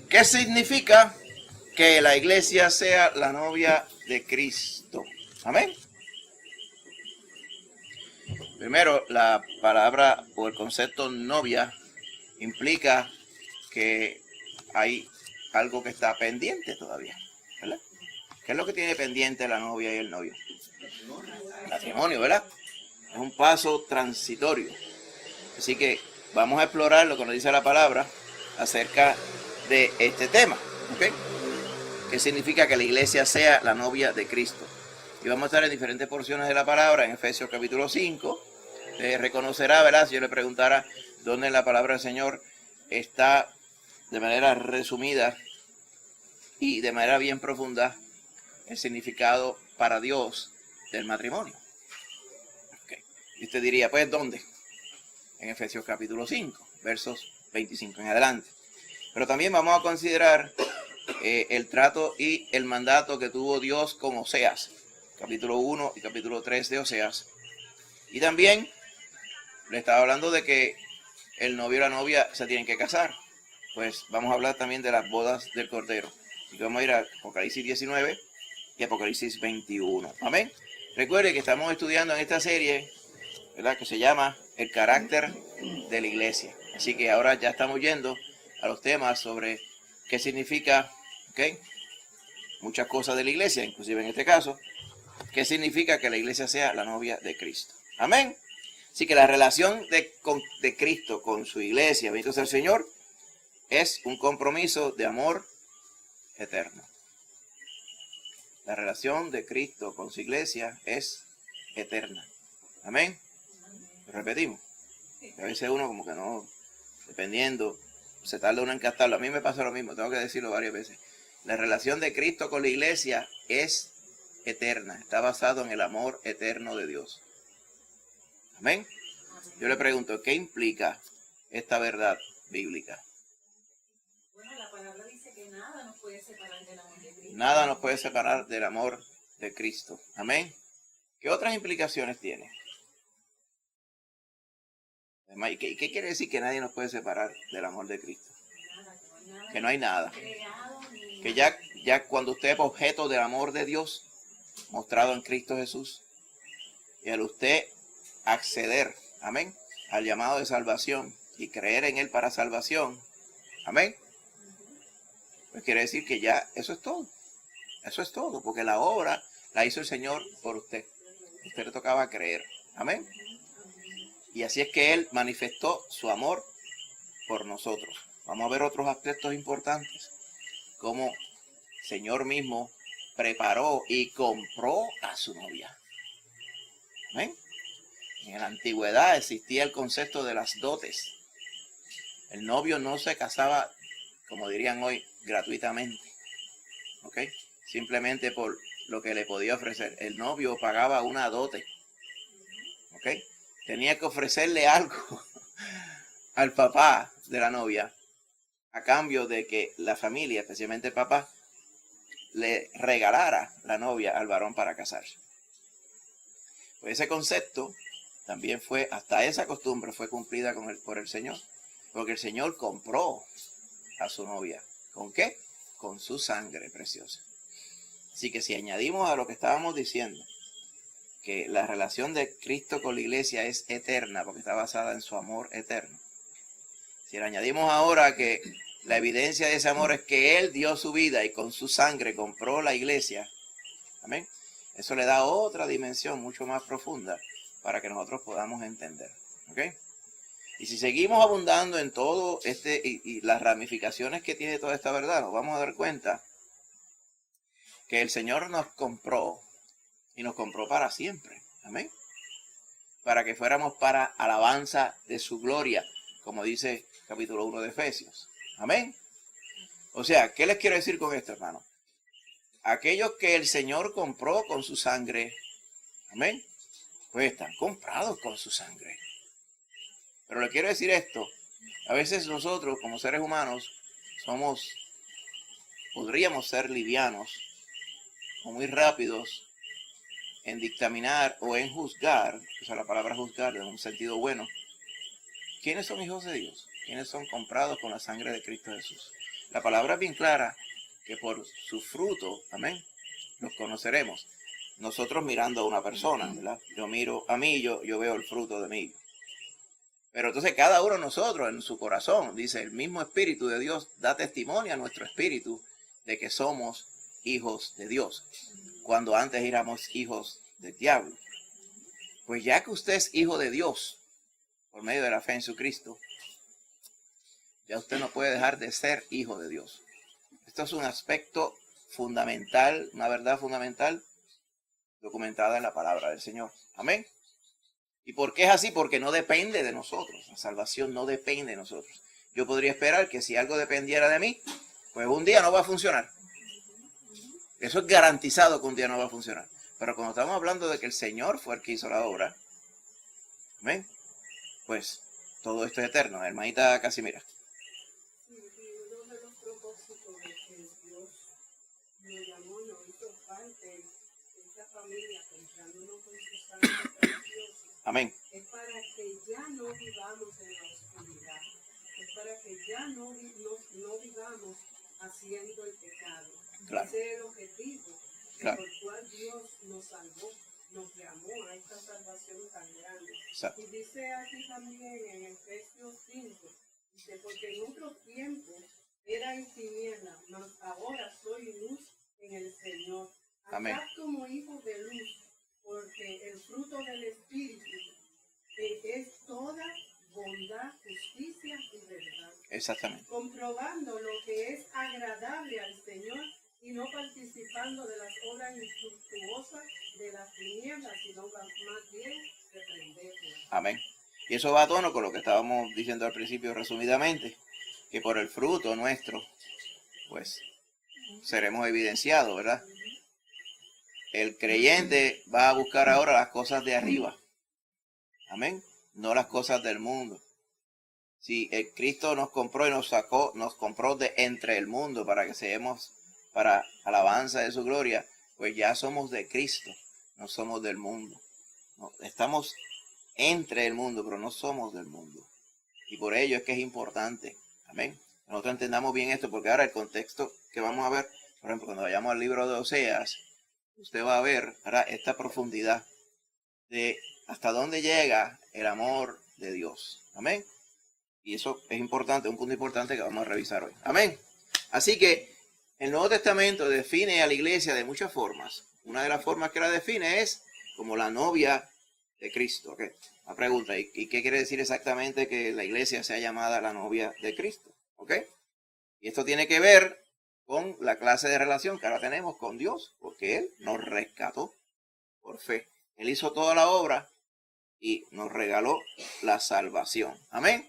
¿Qué significa que la iglesia sea la novia de Cristo? Amén. Primero, la palabra o el concepto novia implica que hay algo que está pendiente todavía, ¿verdad? ¿Qué es lo que tiene pendiente la novia y el novio? El matrimonio, ¿verdad? Es un paso transitorio. Así que vamos a explorar lo que nos dice la palabra acerca de este tema, ¿ok? ¿Qué significa que la iglesia sea la novia de Cristo? Y vamos a estar en diferentes porciones de la palabra, en Efesios capítulo 5. Reconocerá, ¿verdad? Si yo le preguntara dónde en la palabra del Señor está de manera resumida y de manera bien profunda el significado para Dios del matrimonio. Okay. Y usted diría, pues, ¿dónde? En Efesios capítulo 5, versos 25 en adelante. Pero también vamos a considerar el trato y el mandato que tuvo Dios con Oseas, capítulo 1 y capítulo 3 de Oseas. Y también le estaba hablando de que el novio y la novia se tienen que casar. Pues vamos a hablar también de las bodas del Cordero. Así que vamos a ir a Apocalipsis 19 y Apocalipsis 21. Amén. Recuerde que estamos estudiando en esta serie, ¿verdad?, que se llama El carácter de la iglesia. Así que ahora ya estamos yendo a los temas sobre qué significa, ¿ok?, muchas cosas de la iglesia, inclusive en este caso, qué significa que la iglesia sea la novia de Cristo. Amén. Así que la relación de Cristo con su iglesia, bendito sea el Señor, es un compromiso de amor eterno. La relación de Cristo con su iglesia es eterna. Amén. Lo repetimos. A veces uno como que no, dependiendo, se tarda uno en captarlo. A mí me pasa lo mismo, tengo que decirlo varias veces. La relación de Cristo con la iglesia es eterna. Está basado en el amor eterno de Dios. Amén. Yo le pregunto, ¿qué implica esta verdad bíblica? Bueno, la palabra dice que nada nos puede separar del amor de Cristo. Nada nos puede separar del amor de Cristo. Amén. ¿Qué otras implicaciones tiene? ¿Qué quiere decir que nadie nos puede separar del amor de Cristo? Que no hay nada. Que ya cuando usted es objeto del amor de Dios, mostrado en Cristo Jesús, y al usted acceder, amén, al llamado de salvación y creer en Él para salvación, amén, pues quiere decir que ya eso es todo. Eso es todo, porque la obra la hizo el Señor por usted. Usted le tocaba creer, amén. Y así es que Él manifestó su amor por nosotros. Vamos a ver otros aspectos importantes, como el Señor mismo preparó y compró a su novia. ¿Amén? En la antigüedad existía el concepto de las dotes. El novio no se casaba, como dirían hoy, gratuitamente. ¿Ok? Simplemente por lo que le podía ofrecer. El novio pagaba una dote. ¿Ok? Tenía que ofrecerle algo al papá de la novia a cambio de que la familia, especialmente el papá, le regalara la novia al varón para casarse. Pues ese concepto también fue, hasta esa costumbre fue cumplida por el Señor, porque el Señor compró a su novia. ¿Con qué? Con su sangre preciosa. Así que si añadimos a lo que estábamos diciendo, que la relación de Cristo con la iglesia es eterna, porque está basada en su amor eterno. Si le añadimos ahora que la evidencia de ese amor es que Él dio su vida y con su sangre compró la iglesia, amén, eso le da otra dimensión mucho más profunda para que nosotros podamos entender. ¿Ok? Y si seguimos abundando en todo y las ramificaciones que tiene toda esta verdad, nos vamos a dar cuenta que el Señor nos compró y nos compró para siempre. Amén. Para que fuéramos para alabanza de su gloria, como dice capítulo 1 de Efesios. Amén. O sea, ¿qué les quiero decir con esto, hermano? Aquellos que el Señor compró con su sangre, amén, pues están comprados con su sangre. Pero le quiero decir esto, a veces nosotros como seres humanos podríamos ser livianos o muy rápidos en dictaminar o en juzgar, o sea, la palabra juzgar en un sentido bueno, ¿quiénes son hijos de Dios? ¿Quiénes son comprados con la sangre de Cristo Jesús? La palabra es bien clara, que por su fruto, amén, los conoceremos. Nosotros mirando a una persona, ¿verdad? Yo miro a mí, yo veo el fruto de mí. Pero entonces cada uno de nosotros en su corazón, dice, el mismo Espíritu de Dios da testimonio a nuestro espíritu de que somos hijos de Dios, cuando antes éramos hijos del diablo. Pues ya que usted es hijo de Dios, por medio de la fe en su Cristo, ya usted no puede dejar de ser hijo de Dios. Esto es un aspecto fundamental, una verdad fundamental, documentada en la palabra del Señor. Amén. ¿Y por qué es así? Porque no depende de nosotros. La salvación no depende de nosotros. Yo podría esperar que si algo dependiera de mí, pues un día no va a funcionar. Eso es garantizado que un día no va a funcionar. Pero cuando estamos hablando de que el Señor fue el que hizo la obra, ¿ven? Pues todo esto es eterno. Hermanita Casimira. Sí, y uno de los propósitos de que Dios nos llamó, nos hizo parte de esta familia, comprándonos con su sangre preciosa, Amén. es para que ya no vivamos en la oscuridad, es para que ya no vivamos haciendo el pecado. Claro. Ese es el objetivo Claro. por el cual Dios nos salvó, nos llamó a esta salvación tan grande. Exacto. Y dice aquí también en Efesios 5, dice, porque en otro tiempo era en tinieblas, mas ahora soy luz en el Señor. Amén. Andad como hijos de luz, porque el fruto del Espíritu es toda bondad, justicia y verdad. Exactamente. Comprobando lo que es agradable al Señor y no participando de las obras infructuosas de las tinieblas, sino más bien reprenderlas. Amén. Y eso va a tono con lo que estábamos diciendo al principio resumidamente, que por el fruto nuestro, pues, seremos evidenciados, ¿verdad? El creyente va a buscar ahora las cosas de arriba. Amén. No las cosas del mundo. Si el Cristo nos compró y nos sacó, nos compró de entre el mundo para que seamos para alabanza de su gloria, pues ya somos de Cristo, no somos del mundo. No, estamos entre el mundo, pero no somos del mundo. Y por ello es que es importante. Amén. Nosotros entendamos bien esto, porque ahora el contexto que vamos a ver, por ejemplo, cuando vayamos al libro de Oseas, usted va a ver ahora esta profundidad de hasta dónde llega el amor de Dios. Amén. Y eso es importante, un punto importante que vamos a revisar hoy. Amén. Así que el Nuevo Testamento define a la iglesia de muchas formas. Una de las formas que la define es como la novia de Cristo. ¿Okay? La pregunta, ¿y qué quiere decir exactamente que la iglesia sea llamada la novia de Cristo? ¿Okay? Y esto tiene que ver con la clase de relación que ahora tenemos con Dios, porque Él nos rescató por fe. Él hizo toda la obra y nos regaló la salvación. Amén.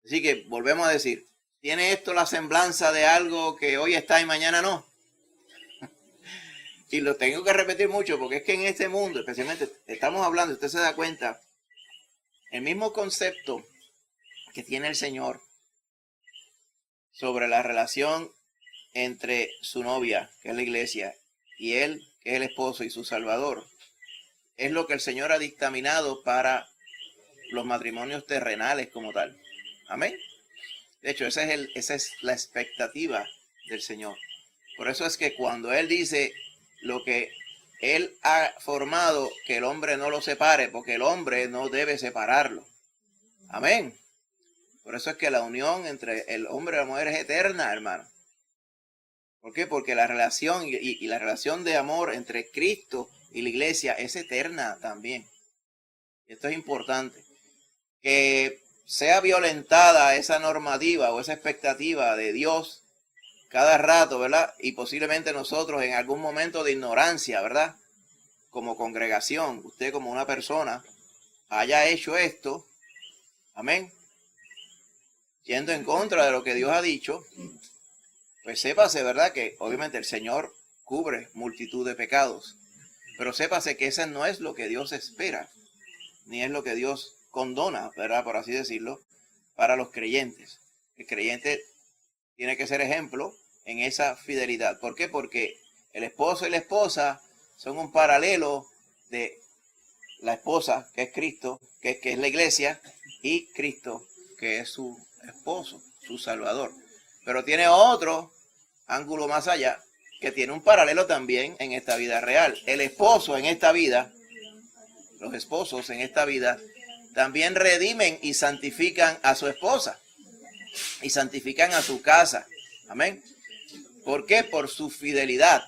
Así que volvemos a decir, ¿tiene esto la semblanza de algo que hoy está y mañana no? Y lo tengo que repetir mucho porque es que en este mundo, especialmente, estamos hablando, usted se da cuenta, el mismo concepto que tiene el Señor sobre la relación entre su novia, que es la iglesia, y Él, que es el esposo y su Salvador, es lo que el Señor ha dictaminado para los matrimonios terrenales como tal. Amén. De hecho, esa es la expectativa del Señor. Por eso es que cuando Él dice lo que Él ha formado, que el hombre no lo separe, porque el hombre no debe separarlo. Amén. Por eso es que la unión entre el hombre y la mujer es eterna, hermano. ¿Por qué? Porque la relación y la relación de amor entre Cristo y la iglesia es eterna también. Esto es importante. Que sea violentada esa normativa o esa expectativa de Dios cada rato, ¿verdad? Y posiblemente nosotros en algún momento de ignorancia, ¿verdad? Como congregación, usted como una persona haya hecho esto, amén, yendo en contra de lo que Dios ha dicho, pues sépase, ¿verdad? Que obviamente el Señor cubre multitud de pecados, pero sépase que ese no es lo que Dios espera, ni es lo que Dios condona, ¿verdad? Por así decirlo, para los creyentes. El creyente tiene que ser ejemplo en esa fidelidad. ¿Por qué? Porque el esposo y la esposa son un paralelo de la esposa, que es Cristo, que es la iglesia, y Cristo, que es su esposo, su Salvador. Pero tiene otro ángulo más allá, que tiene un paralelo también en esta vida real. El esposo en esta vida, los esposos en esta vida, también redimen y santifican a su esposa y santifican a su casa. Amén. ¿Por qué? Por su fidelidad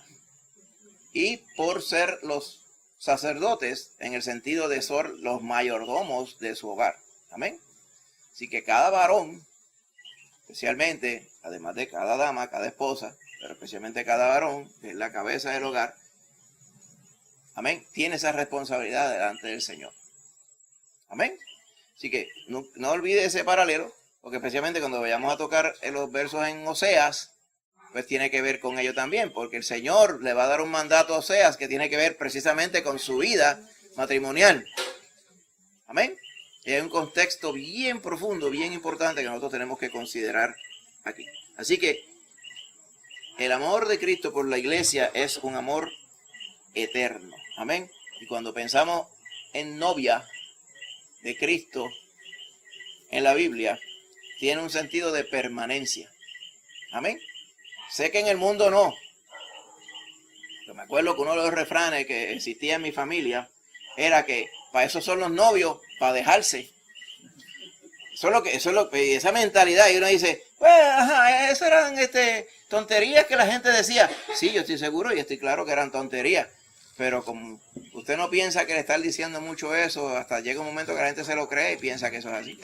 y por ser los sacerdotes en el sentido de ser los mayordomos de su hogar. Amén. Así que cada varón, especialmente, además de cada dama, cada esposa, pero especialmente cada varón, que es la cabeza del hogar, amén, tiene esa responsabilidad delante del Señor. Amén. Así que no olvide ese paralelo, porque especialmente cuando vayamos a tocar los versos en Oseas, pues tiene que ver con ello también, porque el Señor le va a dar un mandato a Oseas que tiene que ver precisamente con su vida matrimonial. Amén. Y hay un contexto bien profundo, bien importante que nosotros tenemos que considerar aquí. Así que el amor de Cristo por la iglesia es un amor eterno. Amén. Y cuando pensamos en novia de Cristo en la Biblia, tiene un sentido de permanencia. Amén. Sé que en el mundo no. Yo me acuerdo que uno de los refranes que existía en mi familia era que para eso son los novios, para dejarse. Esa mentalidad, y uno dice, pues, ajá, esas eran tonterías que la gente decía. Sí, yo estoy seguro y estoy claro que eran tonterías. Pero como usted no piensa que le están diciendo mucho eso, hasta llega un momento que la gente se lo cree y piensa que eso es así.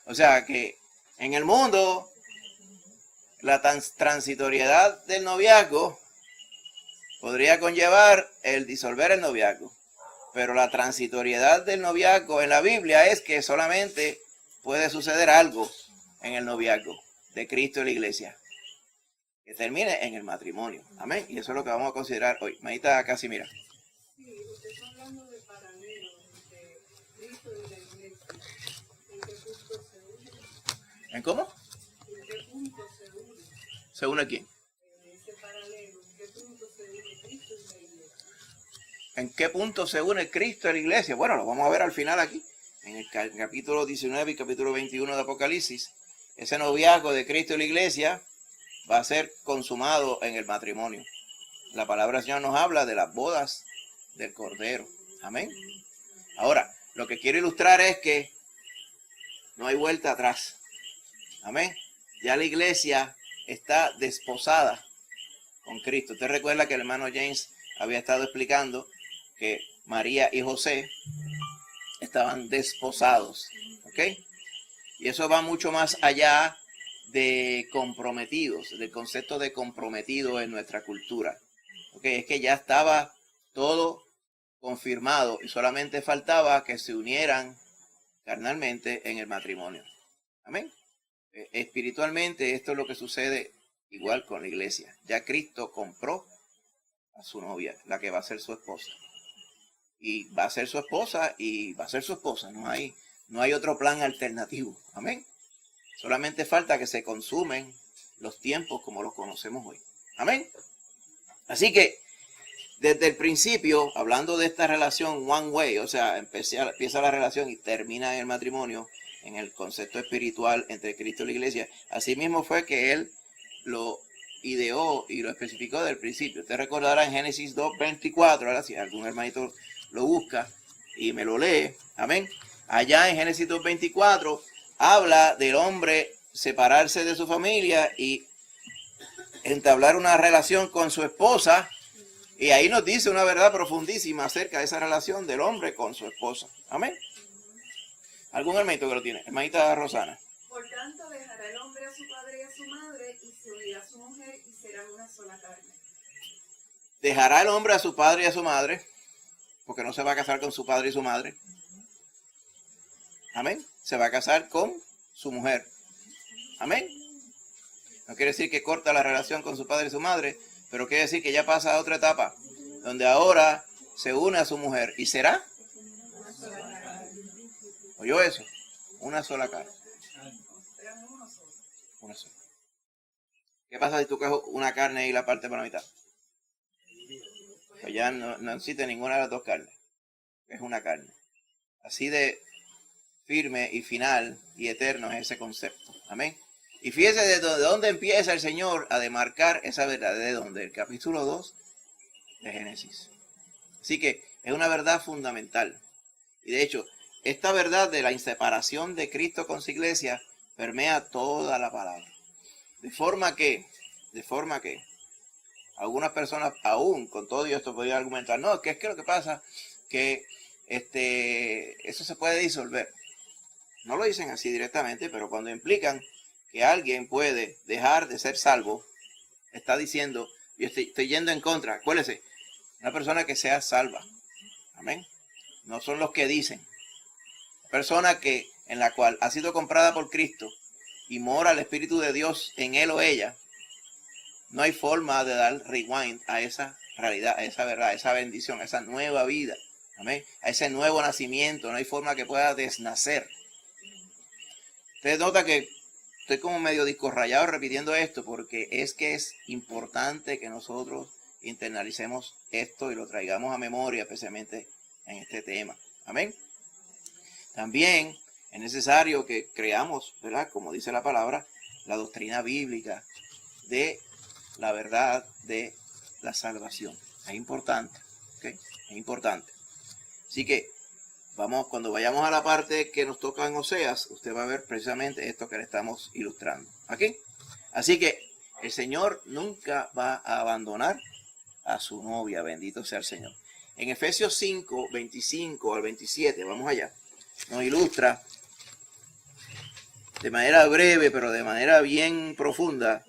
O sea que en el mundo, la transitoriedad del noviazgo podría conllevar el disolver el noviazgo. Pero la transitoriedad del noviazgo en la Biblia es que solamente puede suceder algo en el noviazgo de Cristo y la iglesia, que termine en el matrimonio. Amén. Y eso es lo que vamos a considerar hoy. Maíta casi mira. Sí, usted está hablando de paralelo entre Cristo y la iglesia. ¿En qué punto se une? ¿En cómo? ¿En qué punto se une? ¿Se une quién? Ese paralelo, ¿en qué punto se une Cristo y la iglesia? ¿En qué punto se une Cristo y la iglesia? Bueno, lo vamos a ver al final aquí, en el capítulo 19 y capítulo 21 de Apocalipsis. Ese noviazgo de Cristo y la iglesia va a ser consumado en el matrimonio. La palabra del Señor nos habla de las bodas del Cordero. Amén. Ahora, lo que quiero ilustrar es que no hay vuelta atrás. Amén. Ya la iglesia está desposada con Cristo. Usted recuerda que el hermano James había estado explicando que María y José estaban desposados. ¿Ok? Y eso va mucho más allá de comprometidos, del concepto de comprometido en nuestra cultura. ¿Ok? Es que ya estaba todo confirmado y solamente faltaba que se unieran carnalmente en el matrimonio. Amén. Espiritualmente esto es lo que sucede igual con la iglesia. Ya Cristo compró a su novia, la que va a ser su esposa. Y va a ser su esposa y va a ser su esposa. No hay otro plan alternativo. Amén. Solamente falta que se consumen los tiempos como los conocemos hoy. Amén. Así que desde el principio, hablando de esta relación one way, o sea, empieza la relación y termina en el matrimonio, en el concepto espiritual entre Cristo y la iglesia, así mismo fue que él lo ideó y lo especificó desde el principio. Usted recordará en Génesis 2:24, ahora si algún hermanito lo busca y me lo lee, amén. Allá en Génesis 2:24 habla del hombre separarse de su familia y entablar una relación con su esposa. Y ahí nos dice una verdad profundísima acerca de esa relación del hombre con su esposa. Amén. ¿Algún hermanito que lo tiene? Hermanita Rosana. Por tanto, dejará el hombre a su padre y a su madre y se unirá a su mujer y serán una sola carne. Dejará el hombre a su padre y a su madre, porque no se va a casar con su padre y su madre. Amén. Se va a casar con su mujer. Amén. No quiere decir que corta la relación con su padre y su madre, pero quiere decir que ya pasa a otra etapa, donde ahora se une a su mujer. ¿Y será? ¿Oyó eso? Una sola carne. Una sola. ¿Qué pasa si tú coges una carne y la partes por la mitad? Pues ya no existe ninguna de las dos carnes. Es una carne. Así de firme y final y eterno es ese concepto. Amén. Y fíjese de dónde empieza el Señor a demarcar esa verdad, de dónde, el capítulo 2 de Génesis. Así que es una verdad fundamental. Y de hecho, esta verdad de la inseparación de Cristo con su iglesia permea toda la palabra. De forma que algunas personas aún con todo esto podrían argumentar, no, que es que lo que pasa que eso se puede disolver. No lo dicen así directamente, pero cuando implican que alguien puede dejar de ser salvo, está diciendo, yo estoy yendo en contra. Acuérdese, una persona que sea salva. Amén. No son los que dicen. Persona en la cual ha sido comprada por Cristo y mora el Espíritu de Dios en él o ella, no hay forma de dar rewind a esa realidad, a esa verdad, a esa bendición, a esa nueva vida. Amén. A ese nuevo nacimiento. No hay forma que pueda desnacer. Ustedes notan que estoy como medio disco rayado repitiendo esto porque es que es importante que nosotros internalicemos esto y lo traigamos a memoria, especialmente en este tema. Amén. También es necesario que creamos, ¿verdad? Como dice la palabra, la doctrina bíblica de la verdad de la salvación. Es importante, ¿ok? Es importante. Así que cuando vayamos a la parte que nos toca en Oseas, usted va a ver precisamente esto que le estamos ilustrando. ¿Aquí? Así que el Señor nunca va a abandonar a su novia, bendito sea el Señor. En Efesios 5, 25 al 27, vamos allá, nos ilustra de manera breve, pero de manera bien profunda,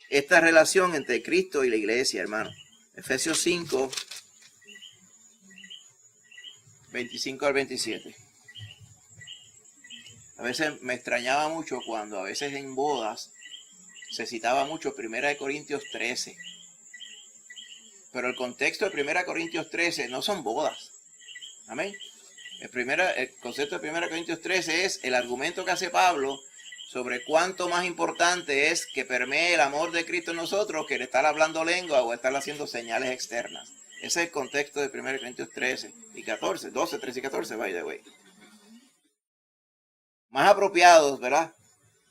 esta relación entre Cristo y la iglesia, hermano. Efesios 5, 25 al 27. A veces me extrañaba mucho cuando a veces en bodas se citaba mucho 1 Corintios 13. Pero el contexto de 1 Corintios 13 no son bodas. Amén. El concepto de 1 Corintios 13 es el argumento que hace Pablo sobre cuánto más importante es que permee el amor de Cristo en nosotros que el estar hablando lengua o estar haciendo señales externas. Ese es el contexto de 1 Corintios 13 y 14, 12, 13 y 14, by the way. Más apropiados, ¿verdad?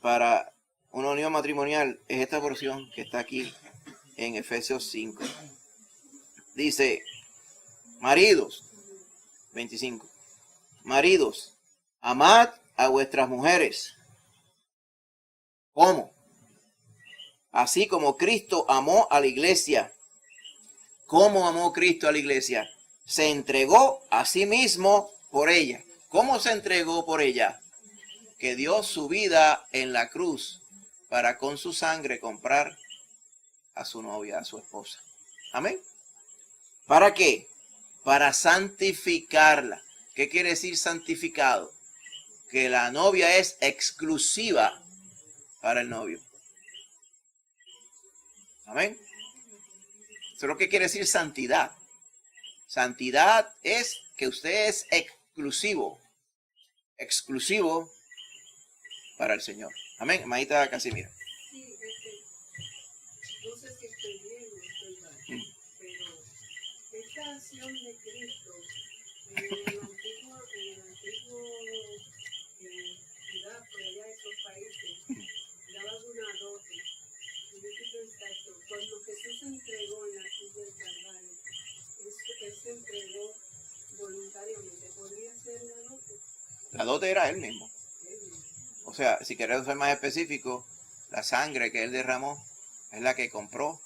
Para una unión matrimonial es esta porción que está aquí en Efesios 5. Dice, maridos, 25, maridos, amad a vuestras mujeres. ¿Cómo? Así como Cristo amó a la iglesia. ¿Cómo amó Cristo a la iglesia? Se entregó a sí mismo por ella. ¿Cómo se entregó por ella? Que dio su vida en la cruz para con su sangre comprar a su novia, a su esposa. Amén. ¿Para qué? Para santificarla. ¿Qué quiere decir santificado? Que la novia es exclusiva para el novio. Amén. Eso es lo que quiere decir santidad. Santidad es que usted es exclusivo para el Señor. Amén. Hermanita Casimira. Sí, no sé si estoy bien o estoy mal, pero esta acción de Cristo en el antiguo Irak, por allá de esos países, daban una dote. Y yo estoy pensando, cuando Jesús se entregó en la cruz del Calvario, él se entregó voluntariamente. ¿Podría ser una dote? La dote era él mismo. O sea, si queremos ser más específico, la sangre que él derramó es la que compró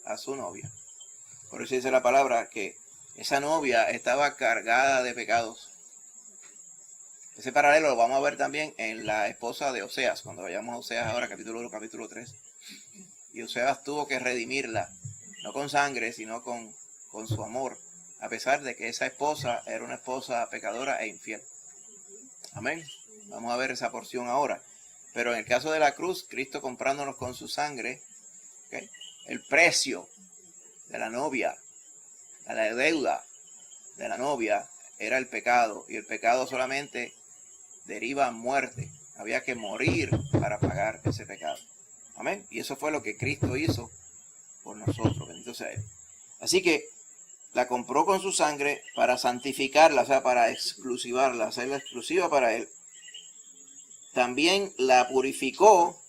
a su novia. Por eso dice la palabra que esa novia estaba cargada de pecados. Ese paralelo lo vamos a ver también en la esposa de Oseas, cuando vayamos a Oseas ahora, capítulo 1, capítulo 3. Y Oseas tuvo que redimirla, no con sangre, sino con su amor, a pesar de que esa esposa era una esposa pecadora e infiel. Amén. Vamos a ver esa porción ahora. Pero en el caso de la cruz, Cristo comprándonos con su sangre, ¿okay? El precio de la novia, la deuda de la novia era el pecado. Y el pecado solamente deriva muerte. Había que morir para pagar ese pecado. Amén. Y eso fue lo que Cristo hizo por nosotros. Bendito sea Él. Así que la compró con su sangre para santificarla, o sea, para exclusivarla, hacerla exclusiva para Él. También la purificó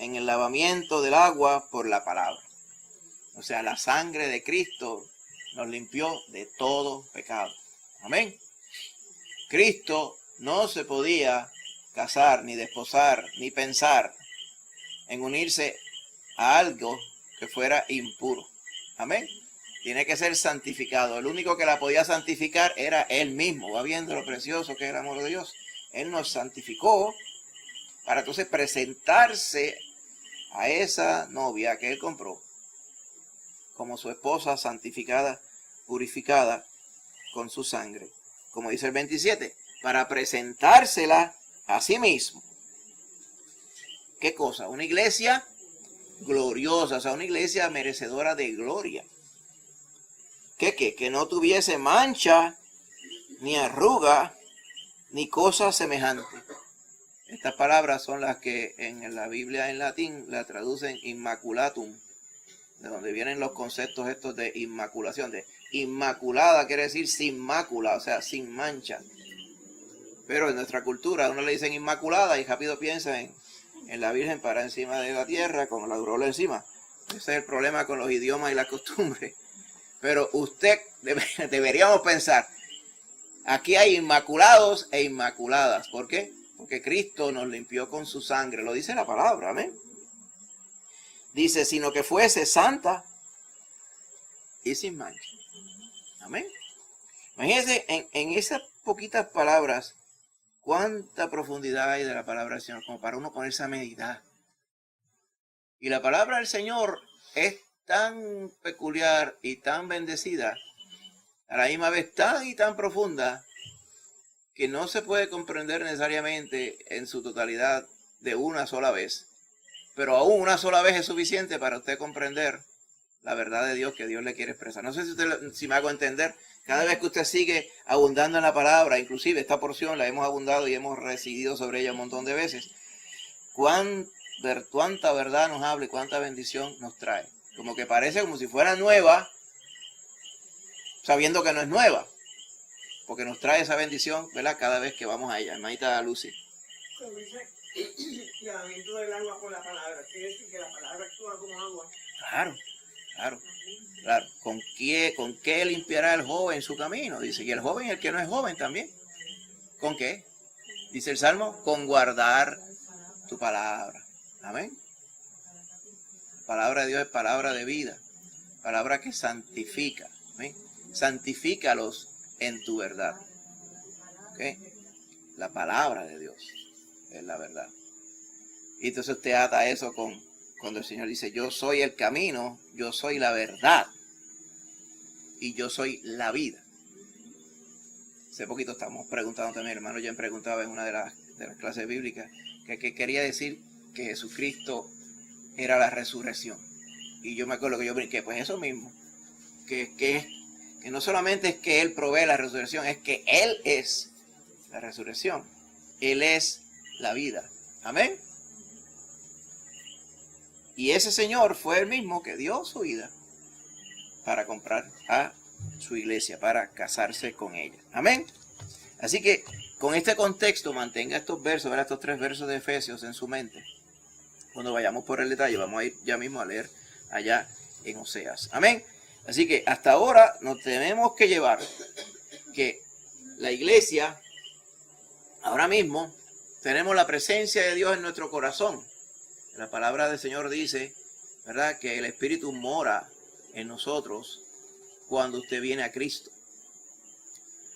en el lavamiento del agua por la palabra. O sea, la sangre de Cristo nos limpió de todo pecado. Amén. Cristo no se podía casar, ni desposar, ni pensar en unirse a algo que fuera impuro. Amén. Tiene que ser santificado. El único que la podía santificar era Él mismo. Va viendo lo precioso que es el amor de Dios. Él nos santificó para entonces presentarse a esa novia que Él compró como su esposa santificada, purificada con su sangre. Como dice el 27, para presentársela a sí mismo. ¿Qué cosa? Una iglesia gloriosa, o sea, una iglesia merecedora de gloria. ¿Qué? Que no tuviese mancha, ni arruga, ni cosa semejante. Estas palabras son las que en la Biblia en latín la traducen immaculatum, de donde vienen los conceptos estos de inmaculación. De inmaculada quiere decir sin mácula, o sea, sin mancha. Pero en nuestra cultura a uno le dicen inmaculada y rápido piensa en la Virgen para encima de la tierra con la aureola encima. Ese es el problema con los idiomas y las costumbres. Pero deberíamos pensar, aquí hay inmaculados e inmaculadas. ¿Por qué? Porque Cristo nos limpió con su sangre. Lo dice la palabra, amén. Dice, sino que fuese santa y sin mancha. Amén. Imagínense en esas poquitas palabras, cuánta profundidad hay de la palabra del Señor, como para uno ponerse a meditar. Y la palabra del Señor es tan peculiar y tan bendecida, a la misma vez tan y tan profunda, que no se puede comprender necesariamente en su totalidad de una sola vez. Pero aún una sola vez es suficiente para usted comprender la verdad de Dios que Dios le quiere expresar. No sé si me hago entender. Cada vez que usted sigue abundando en la palabra, inclusive esta porción la hemos abundado y hemos residido sobre ella un montón de veces, cuánta verdad nos habla y cuánta bendición nos trae. Como que parece como si fuera nueva, sabiendo que no es nueva, porque nos trae esa bendición, ¿verdad? Cada vez que vamos a ella. Hermanita Lucy. Cuando dice lavamiento del agua con la palabra, quiere decir que la palabra actúa como agua. Claro. ¿Con qué limpiará el joven su camino? Dice, y el joven y el que no es joven también. ¿Con qué? Dice el Salmo, con guardar tu palabra. Amén. La palabra de Dios es palabra de vida, palabra que santifica. Amén. Santifícalos en tu verdad. ¿Okay? La palabra de Dios es la verdad. Y entonces usted ata eso cuando el Señor dice, yo soy el camino, yo soy la verdad y yo soy la vida. Hace poquito estábamos preguntando también, hermano, yo me preguntaba en una de las clases bíblicas que quería decir que Jesucristo era la resurrección. Y yo me acuerdo que yo brinqué, pues eso mismo, que no solamente es que Él provee la resurrección, es que Él es la resurrección. Él es la vida. Amén. Y ese Señor fue el mismo que dio su vida para comprar a su iglesia, para casarse con ella. Amén. Así que con este contexto mantenga estos versos, ¿verdad? Estos 3 versos de Efesios en su mente. Cuando vayamos por el detalle, vamos a ir ya mismo a leer allá en Oseas. Amén. Así que hasta ahora nos tenemos que llevar que la iglesia, ahora mismo, tenemos la presencia de Dios en nuestro corazón. La palabra del Señor dice, ¿verdad?, que el Espíritu mora en nosotros cuando usted viene a Cristo.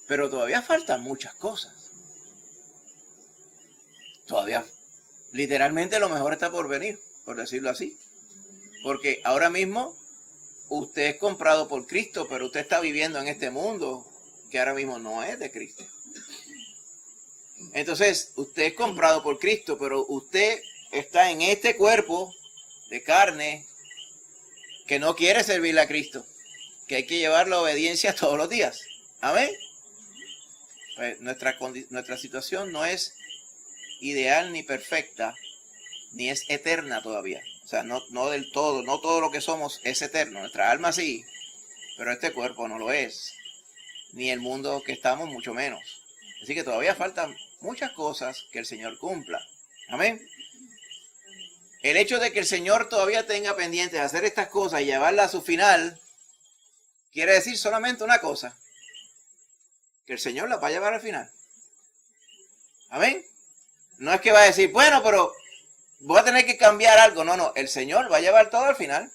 Pero todavía faltan muchas cosas. Todavía, literalmente, lo mejor está por venir, por decirlo así. Porque ahora mismo usted es comprado por Cristo, pero usted está viviendo en este mundo que ahora mismo no es de Cristo. Entonces, usted es comprado por Cristo, pero usted está en este cuerpo de carne que no quiere servirle a Cristo, que hay que llevar la obediencia todos los días. Amén. Pues nuestra situación no es ideal ni perfecta, ni es eterna todavía. O sea, no del todo, no todo lo que somos es eterno. Nuestra alma sí, pero este cuerpo no lo es. Ni el mundo que estamos, mucho menos. Así que todavía faltan muchas cosas que el Señor cumpla. Amén. el hecho de que el Señor todavía tenga pendiente de hacer estas cosas y llevarlas a su final, quiere decir solamente una cosa, que el Señor las va a llevar al final. Amén. No es que va a decir, bueno, pero voy a tener que cambiar algo. No, no, el Señor va a llevar todo al final.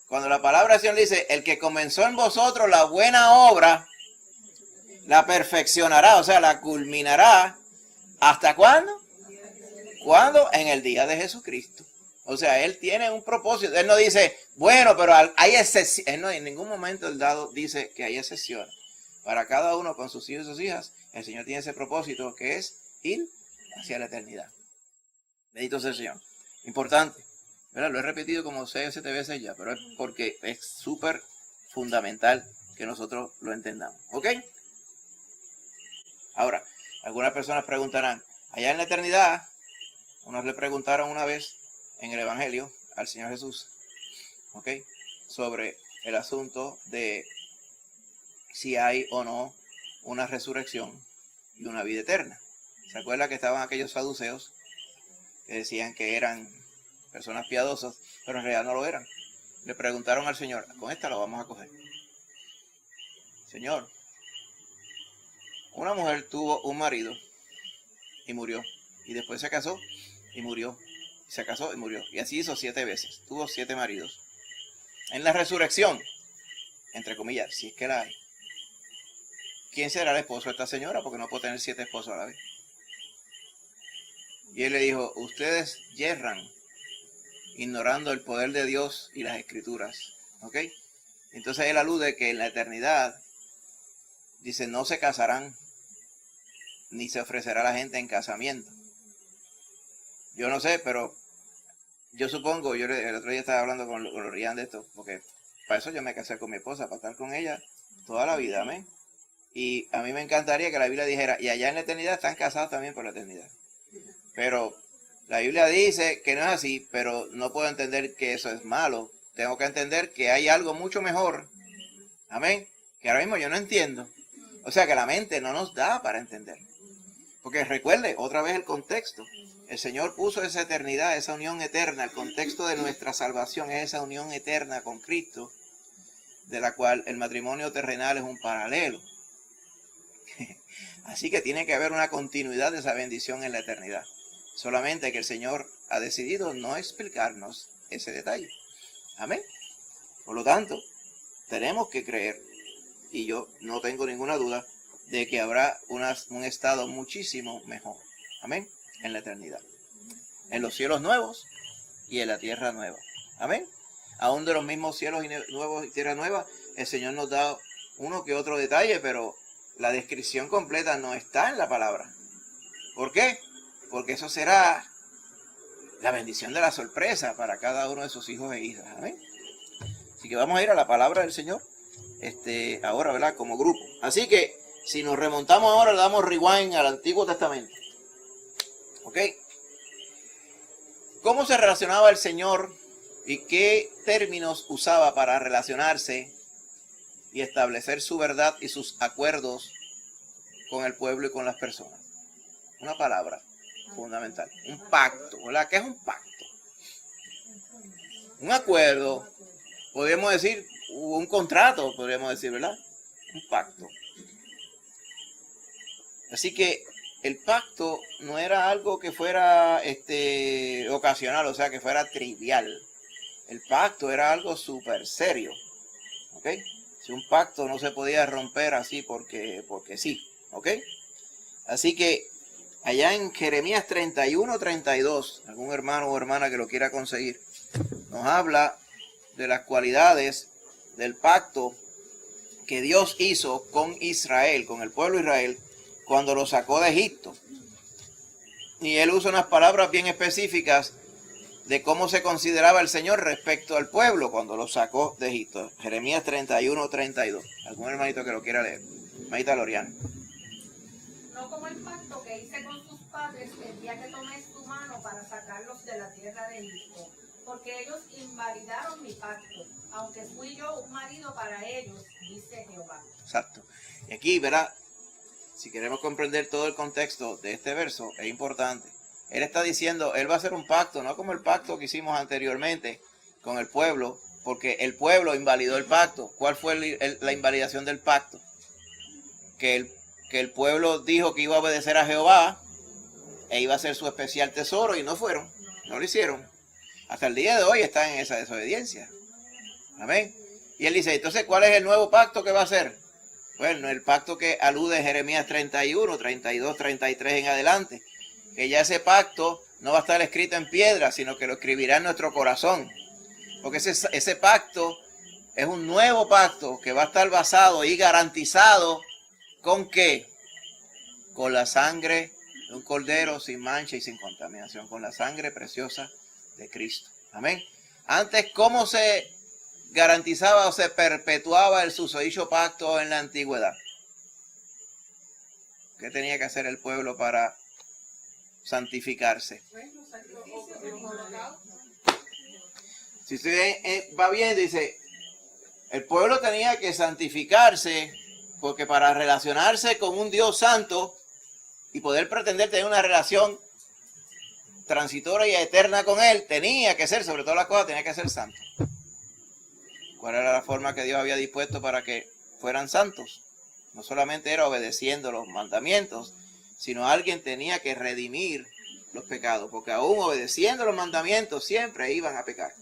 Cuando la palabra del Señor dice, el que comenzó en vosotros la buena obra, la perfeccionará, o sea, la culminará. ¿Hasta cuándo? ¿Cuándo? En el día de Jesucristo. O sea, Él tiene un propósito. Él no dice, bueno, pero hay excepciones. Él no, en ningún momento el dado dice que hay excepciones. Para cada uno con sus hijos y sus hijas, el Señor tiene ese propósito que es ir hacia la eternidad. Bendito sea el Señor. Importante. ¿Verdad? Lo he repetido como 6 o 7 veces ya, pero es porque es súper fundamental que nosotros lo entendamos. ¿Ok? Ahora, algunas personas preguntarán, allá en la eternidad, unos le preguntaron una vez en el Evangelio al Señor Jesús, ¿ok? Sobre el asunto de si hay o no una resurrección y una vida eterna. ¿Se acuerda que estaban aquellos saduceos que decían que eran personas piadosas, pero en realidad no lo eran? Le preguntaron al Señor, con esta lo vamos a coger. Señor, una mujer tuvo un marido y murió. Y después se casó y murió. Y se casó y murió. Y así hizo 7 veces. Tuvo 7 maridos. En la resurrección, entre comillas, si es que la hay, ¿quién será el esposo de esta señora? Porque no puede tener 7 esposos a la vez. Y él le dijo, ustedes yerran, ignorando el poder de Dios y las escrituras. ¿Ok? Entonces él alude que en la eternidad, dice, no se casarán, ni se ofrecerá a la gente en casamiento. Yo no sé, pero yo supongo, el otro día estaba hablando con Lorian de esto, porque para eso yo me casé con mi esposa, para estar con ella toda la vida, amén. Y a mí me encantaría que la Biblia dijera, y allá en la eternidad están casados también por la eternidad. Pero la Biblia dice que no es así, pero no puedo entender que eso es malo. Tengo que entender que hay algo mucho mejor, amén, que ahora mismo yo no entiendo. O sea que la mente no nos da para entender. Porque recuerde otra vez el contexto. El Señor puso esa eternidad, esa unión eterna. El contexto de nuestra salvación es esa unión eterna con Cristo, de la cual el matrimonio terrenal es un paralelo. Así que tiene que haber una continuidad de esa bendición en la eternidad. Solamente que el Señor ha decidido no explicarnos ese detalle. Amén. Por lo tanto, tenemos que creer, y yo no tengo ninguna duda, de que habrá un estado muchísimo mejor. Amén. En la eternidad. En los cielos nuevos y en la tierra nueva. Amén. Aún de los mismos cielos nuevos y tierra nueva, el Señor nos da uno que otro detalle, pero la descripción completa no está en la palabra. ¿Por qué? Porque eso será la bendición de la sorpresa para cada uno de sus hijos e hijas. Amén. Así que vamos a ir a la palabra del Señor ahora, ¿verdad? Como grupo. Así que si nos remontamos ahora, le damos rewind al Antiguo Testamento. ¿Ok? ¿Cómo se relacionaba el Señor y qué términos usaba para relacionarse y establecer su verdad y sus acuerdos con el pueblo y con las personas? Una palabra fundamental. Un pacto, ¿verdad? ¿Qué es un pacto? Un acuerdo, podríamos decir, un contrato, podríamos decir, ¿verdad? Un pacto. Así que el pacto no era algo que fuera ocasional, o sea, que fuera trivial. El pacto era algo súper serio. ¿Ok? Si un pacto no se podía romper así porque sí. ¿Ok? Así que allá en Jeremías 31-32, algún hermano o hermana que lo quiera conseguir, nos habla de las cualidades del pacto que Dios hizo con Israel, con el pueblo de Israel, cuando lo sacó de Egipto. Y él usa unas palabras bien específicas de cómo se consideraba el Señor respecto al pueblo cuando lo sacó de Egipto. Jeremías 31-32. ¿Algún hermanito que lo quiera leer? Hermanita Lorian. No como el pacto que hice con sus padres el día que tomé su mano para sacarlos de la tierra de Egipto, porque ellos invalidaron mi pacto, aunque fui yo un marido para ellos, dice Jehová. Exacto. Y aquí, ¿verdad? Si queremos comprender todo el contexto de este verso, es importante. Él está diciendo, Él va a hacer un pacto, no como el pacto que hicimos anteriormente con el pueblo, porque el pueblo invalidó el pacto. ¿Cuál fue la invalidación del pacto? Que el pueblo dijo que iba a obedecer a Jehová e iba a ser su especial tesoro y no fueron, no lo hicieron. Hasta el día de hoy están en esa desobediencia. Amén. Y él dice, entonces, ¿cuál es el nuevo pacto que va a hacer? Bueno, el pacto que alude Jeremías 31, 32, 33 en adelante. Que ya ese pacto no va a estar escrito en piedra, sino que lo escribirá en nuestro corazón. Porque ese pacto es un nuevo pacto que va a estar basado y garantizado ¿con qué? Con la sangre de un cordero sin mancha y sin contaminación, con la sangre preciosa de Cristo. Amén. Antes, ¿cómo se garantizaba o se perpetuaba el susodicho pacto en la antigüedad? ¿Qué tenía que hacer el pueblo para santificarse? Si usted va viendo, dice, el pueblo tenía que santificarse porque para relacionarse con un Dios santo y poder pretender tener una relación transitoria y eterna con Él, tenía que ser, sobre todas las cosas, tenía que ser santo. ¿Cuál era la forma que Dios había dispuesto para que fueran santos? No solamente era obedeciendo los mandamientos, sino alguien tenía que redimir los pecados, porque aún obedeciendo los mandamientos siempre iban a pecar.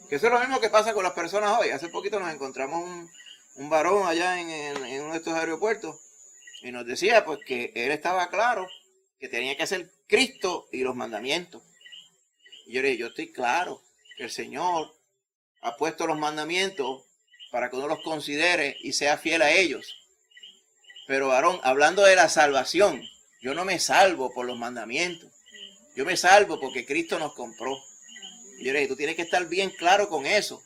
Que eso es lo mismo que pasa con las personas hoy. Hace poquito nos encontramos un varón allá en uno de estos aeropuertos y nos decía pues que él estaba claro que tenía que ser Cristo y los mandamientos. Y yo le dije, yo estoy claro que el Señor ha puesto los mandamientos para que uno los considere y sea fiel a ellos. Pero varón, hablando de la salvación, yo no me salvo por los mandamientos. Yo me salvo porque Cristo nos compró. Y yo le dije, tú tienes que estar bien claro con eso.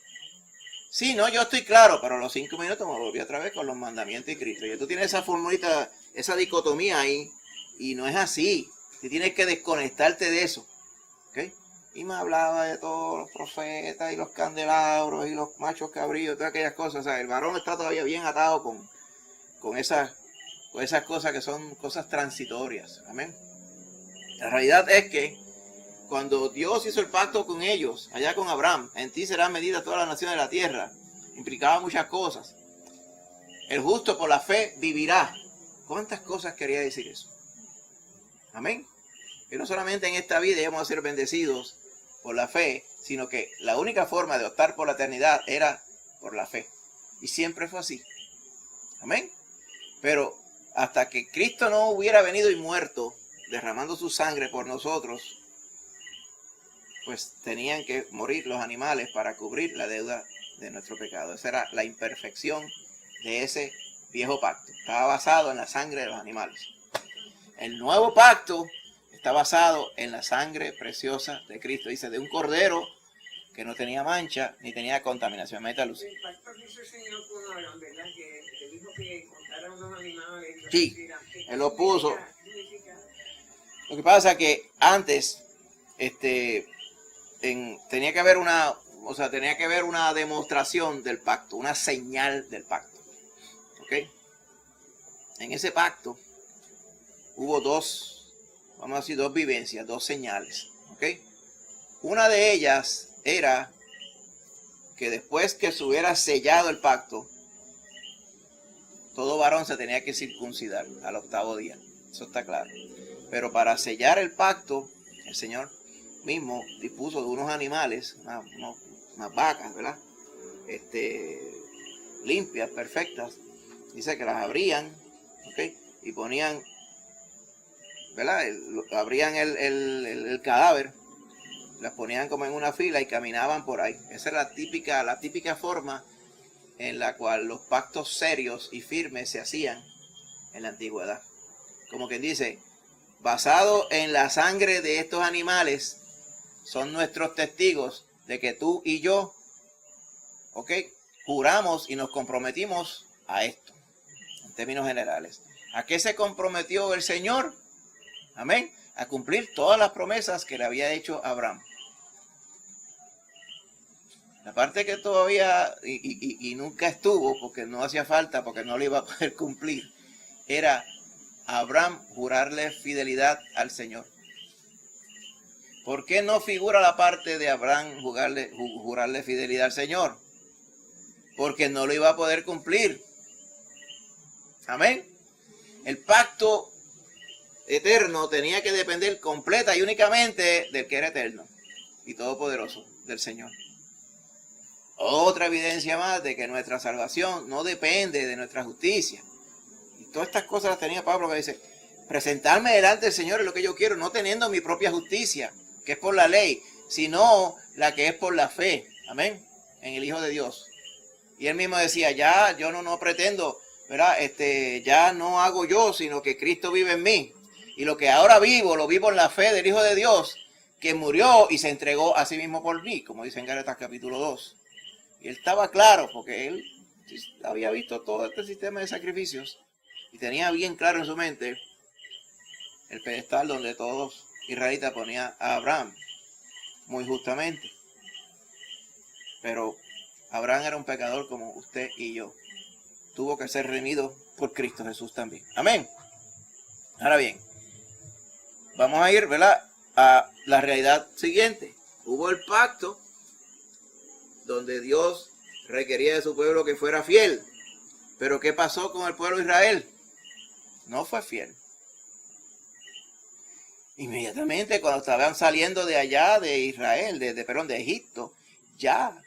Sí, no, yo estoy claro, pero a los 5 minutos me volví otra vez con los mandamientos y Cristo. Y tú tienes esa formulita, esa dicotomía ahí, y no es así. Tú tienes que desconectarte de eso. ¿Okay? Y me hablaba de todos los profetas y los candelabros y los machos cabríos, todas aquellas cosas. O sea, el varón está todavía bien atado con esas cosas que son cosas transitorias. Amén. La realidad es que cuando Dios hizo el pacto con ellos, allá con Abraham, en ti serán medidas todas las naciones de la tierra, implicaba muchas cosas. El justo por la fe vivirá. ¿Cuántas cosas quería decir eso? Amén. Que no solamente en esta vida íbamos a ser bendecidos por la fe, sino que la única forma de optar por la eternidad era por la fe. Y siempre fue así. Amén. Pero hasta que Cristo no hubiera venido y muerto, derramando su sangre por nosotros, pues tenían que morir los animales para cubrir la deuda de nuestro pecado. Esa era la imperfección de ese viejo pacto. Estaba basado en la sangre de los animales. El nuevo pacto está basado en la sangre preciosa de Cristo. Dice, de un cordero que no tenía mancha ni tenía contaminación. Meta luz. El pacto que hizo el Señor con Abraham, ¿verdad? Que dijo que contaran unos animales. Sí, Él lo puso. Lo que pasa es que antes, tenía que haber una demostración del pacto, una señal del pacto. ¿Ok? En ese pacto hubo dos vivencias, dos señales. ¿Ok? Una de ellas era que después que se hubiera sellado el pacto, todo varón se tenía que circuncidar al 8º día. Eso está claro. Pero para sellar el pacto, el Señor mismo dispuso de unos animales, unas vacas, ¿verdad? Limpias, perfectas. Dice que las abrían, ¿ok? Y ponían, ¿verdad? Abrían el cadáver, las ponían como en una fila y caminaban por ahí. Esa es la típica forma en la cual los pactos serios y firmes se hacían en la antigüedad. Como quien dice, basado en la sangre de estos animales, son nuestros testigos de que tú y yo, ¿ok?, juramos y nos comprometimos a esto, en términos generales. ¿A qué se comprometió el Señor? Amén. A cumplir todas las promesas que le había hecho a Abraham. La parte que todavía y nunca estuvo, porque no hacía falta, porque no le iba a poder cumplir, era a Abraham jurarle fidelidad al Señor. ¿Por qué no figura la parte de Abraham jurarle fidelidad al Señor? Porque no lo iba a poder cumplir. Amén. El pacto eterno tenía que depender completa y únicamente del que era eterno y todopoderoso, del Señor. Otra evidencia más de que nuestra salvación no depende de nuestra justicia. Y todas estas cosas las tenía Pablo, que dice, presentarme delante del Señor es lo que yo quiero, no teniendo mi propia justicia, que es por la ley, sino la que es por la fe. Amén. En el Hijo de Dios. Y él mismo decía, ya yo no pretendo, ¿verdad? Ya no hago yo, sino que Cristo vive en mí. Y lo que ahora vivo, lo vivo en la fe del Hijo de Dios, que murió y se entregó a sí mismo por mí, como dice en Gálatas capítulo 2. Y él estaba claro, porque él había visto todo este sistema de sacrificios y tenía bien claro en su mente el pedestal donde todos israelitas ponían a Abraham, muy justamente. Pero Abraham era un pecador como usted y yo. Tuvo que ser redimido por Cristo Jesús también. Amén. Ahora bien, vamos a ir, ¿verdad?, a la realidad siguiente. Hubo el pacto donde Dios requería de su pueblo que fuera fiel. Pero ¿qué pasó con el pueblo de Israel? No fue fiel. Inmediatamente cuando estaban saliendo de allá de Israel, de Egipto, ya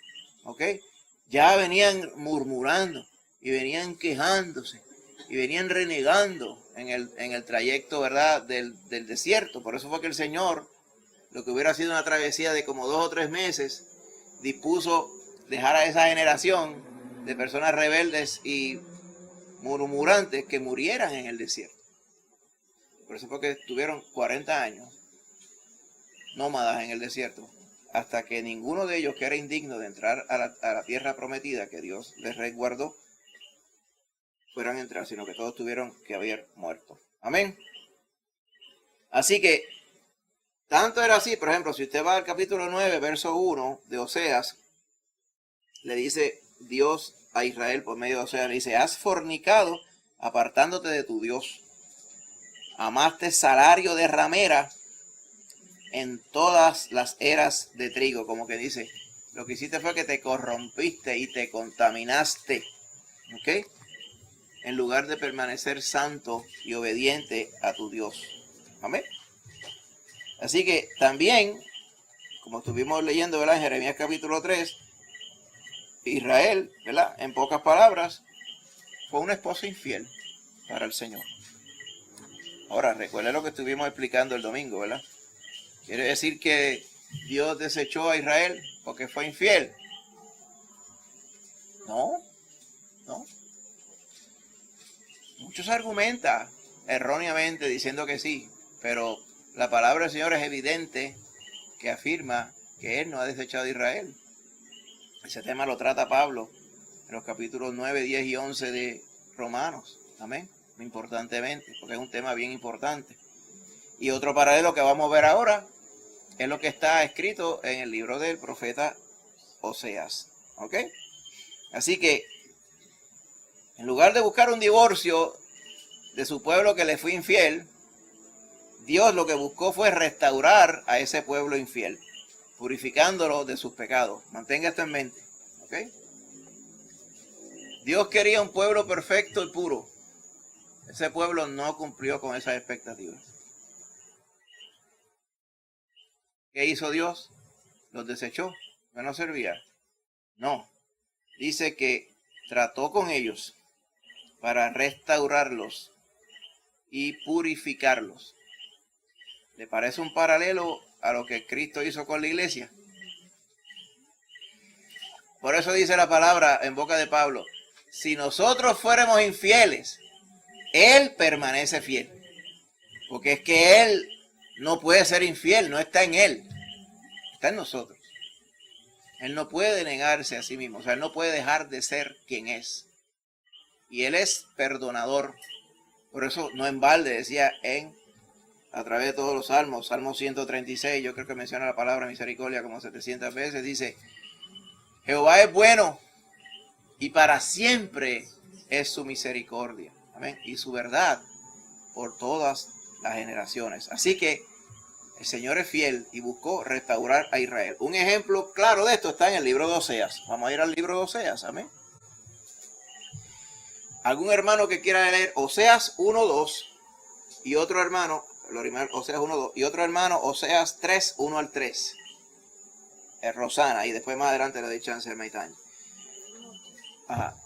venían murmurando y venían quejándose y venían renegando en el trayecto, ¿verdad?, del desierto. Por eso fue que el Señor, lo que hubiera sido una travesía de como 2 o 3 meses, dispuso dejar a esa generación de personas rebeldes y murmurantes que murieran en el desierto. Por eso fue que estuvieron 40 años nómadas en el desierto, hasta que ninguno de ellos que era indigno de entrar a la tierra prometida que Dios les resguardó, fueran a entrar, sino que todos tuvieron que haber muerto. Amén. Así que, tanto era así, por ejemplo, si usted va al capítulo 9, verso 1 de Oseas, le dice Dios a Israel por medio de Oseas, le dice, has fornicado apartándote de tu Dios. Amaste salario de ramera en todas las eras de trigo. Como que dice, lo que hiciste fue que te corrompiste y te contaminaste. ¿Ok? En lugar de permanecer santo y obediente a tu Dios. Amén. Así que también, como estuvimos leyendo, ¿verdad?, en Jeremías capítulo 3, Israel, ¿verdad?, en pocas palabras, fue una esposa infiel para el Señor. Ahora, recuerden lo que estuvimos explicando el domingo, ¿verdad? ¿Quiere decir que Dios desechó a Israel porque fue infiel? No. Muchos argumentan erróneamente diciendo que sí, pero la palabra del Señor es evidente que afirma que Él no ha desechado a Israel. Ese tema lo trata Pablo en los capítulos 9, 10 y 11 de Romanos. Amén. Importantemente, porque es un tema bien importante. Y otro paralelo que vamos a ver ahora es lo que está escrito en el libro del profeta Oseas. ¿Ok? Así que, en lugar de buscar un divorcio de su pueblo que le fue infiel, Dios lo que buscó fue restaurar a ese pueblo infiel, purificándolo de sus pecados. Mantenga esto en mente. ¿Ok? Dios quería un pueblo perfecto y puro. Ese pueblo no cumplió con esas expectativas. ¿Qué hizo Dios? ¿Los desechó? ¿Que no servía? No. Dice que trató con ellos para restaurarlos y purificarlos. ¿Le parece un paralelo a lo que Cristo hizo con la iglesia? Por eso dice la palabra en boca de Pablo, si nosotros fuéramos infieles, Él permanece fiel. Porque es que Él no puede ser infiel, no está en Él, está en nosotros. Él no puede negarse a sí mismo, o sea, Él no puede dejar de ser quien es. Y Él es perdonador. Por eso no en balde decía a través de todos los salmos, Salmo 136, yo creo que menciona la palabra misericordia como 700 veces, dice, Jehová es bueno y para siempre es su misericordia. Amén. Y su verdad por todas las generaciones. Así que El Señor es fiel y buscó restaurar a Israel. Un ejemplo claro de esto está en el libro de Oseas. Vamos a ir al libro de Oseas, amén. ¿Algún hermano que quiera leer Oseas 1:2 y otro hermano, Oseas 1:2 y otro hermano Oseas 3:1 al 3? Es Rosana, y después más adelante le doy chance al Maitán. Ajá.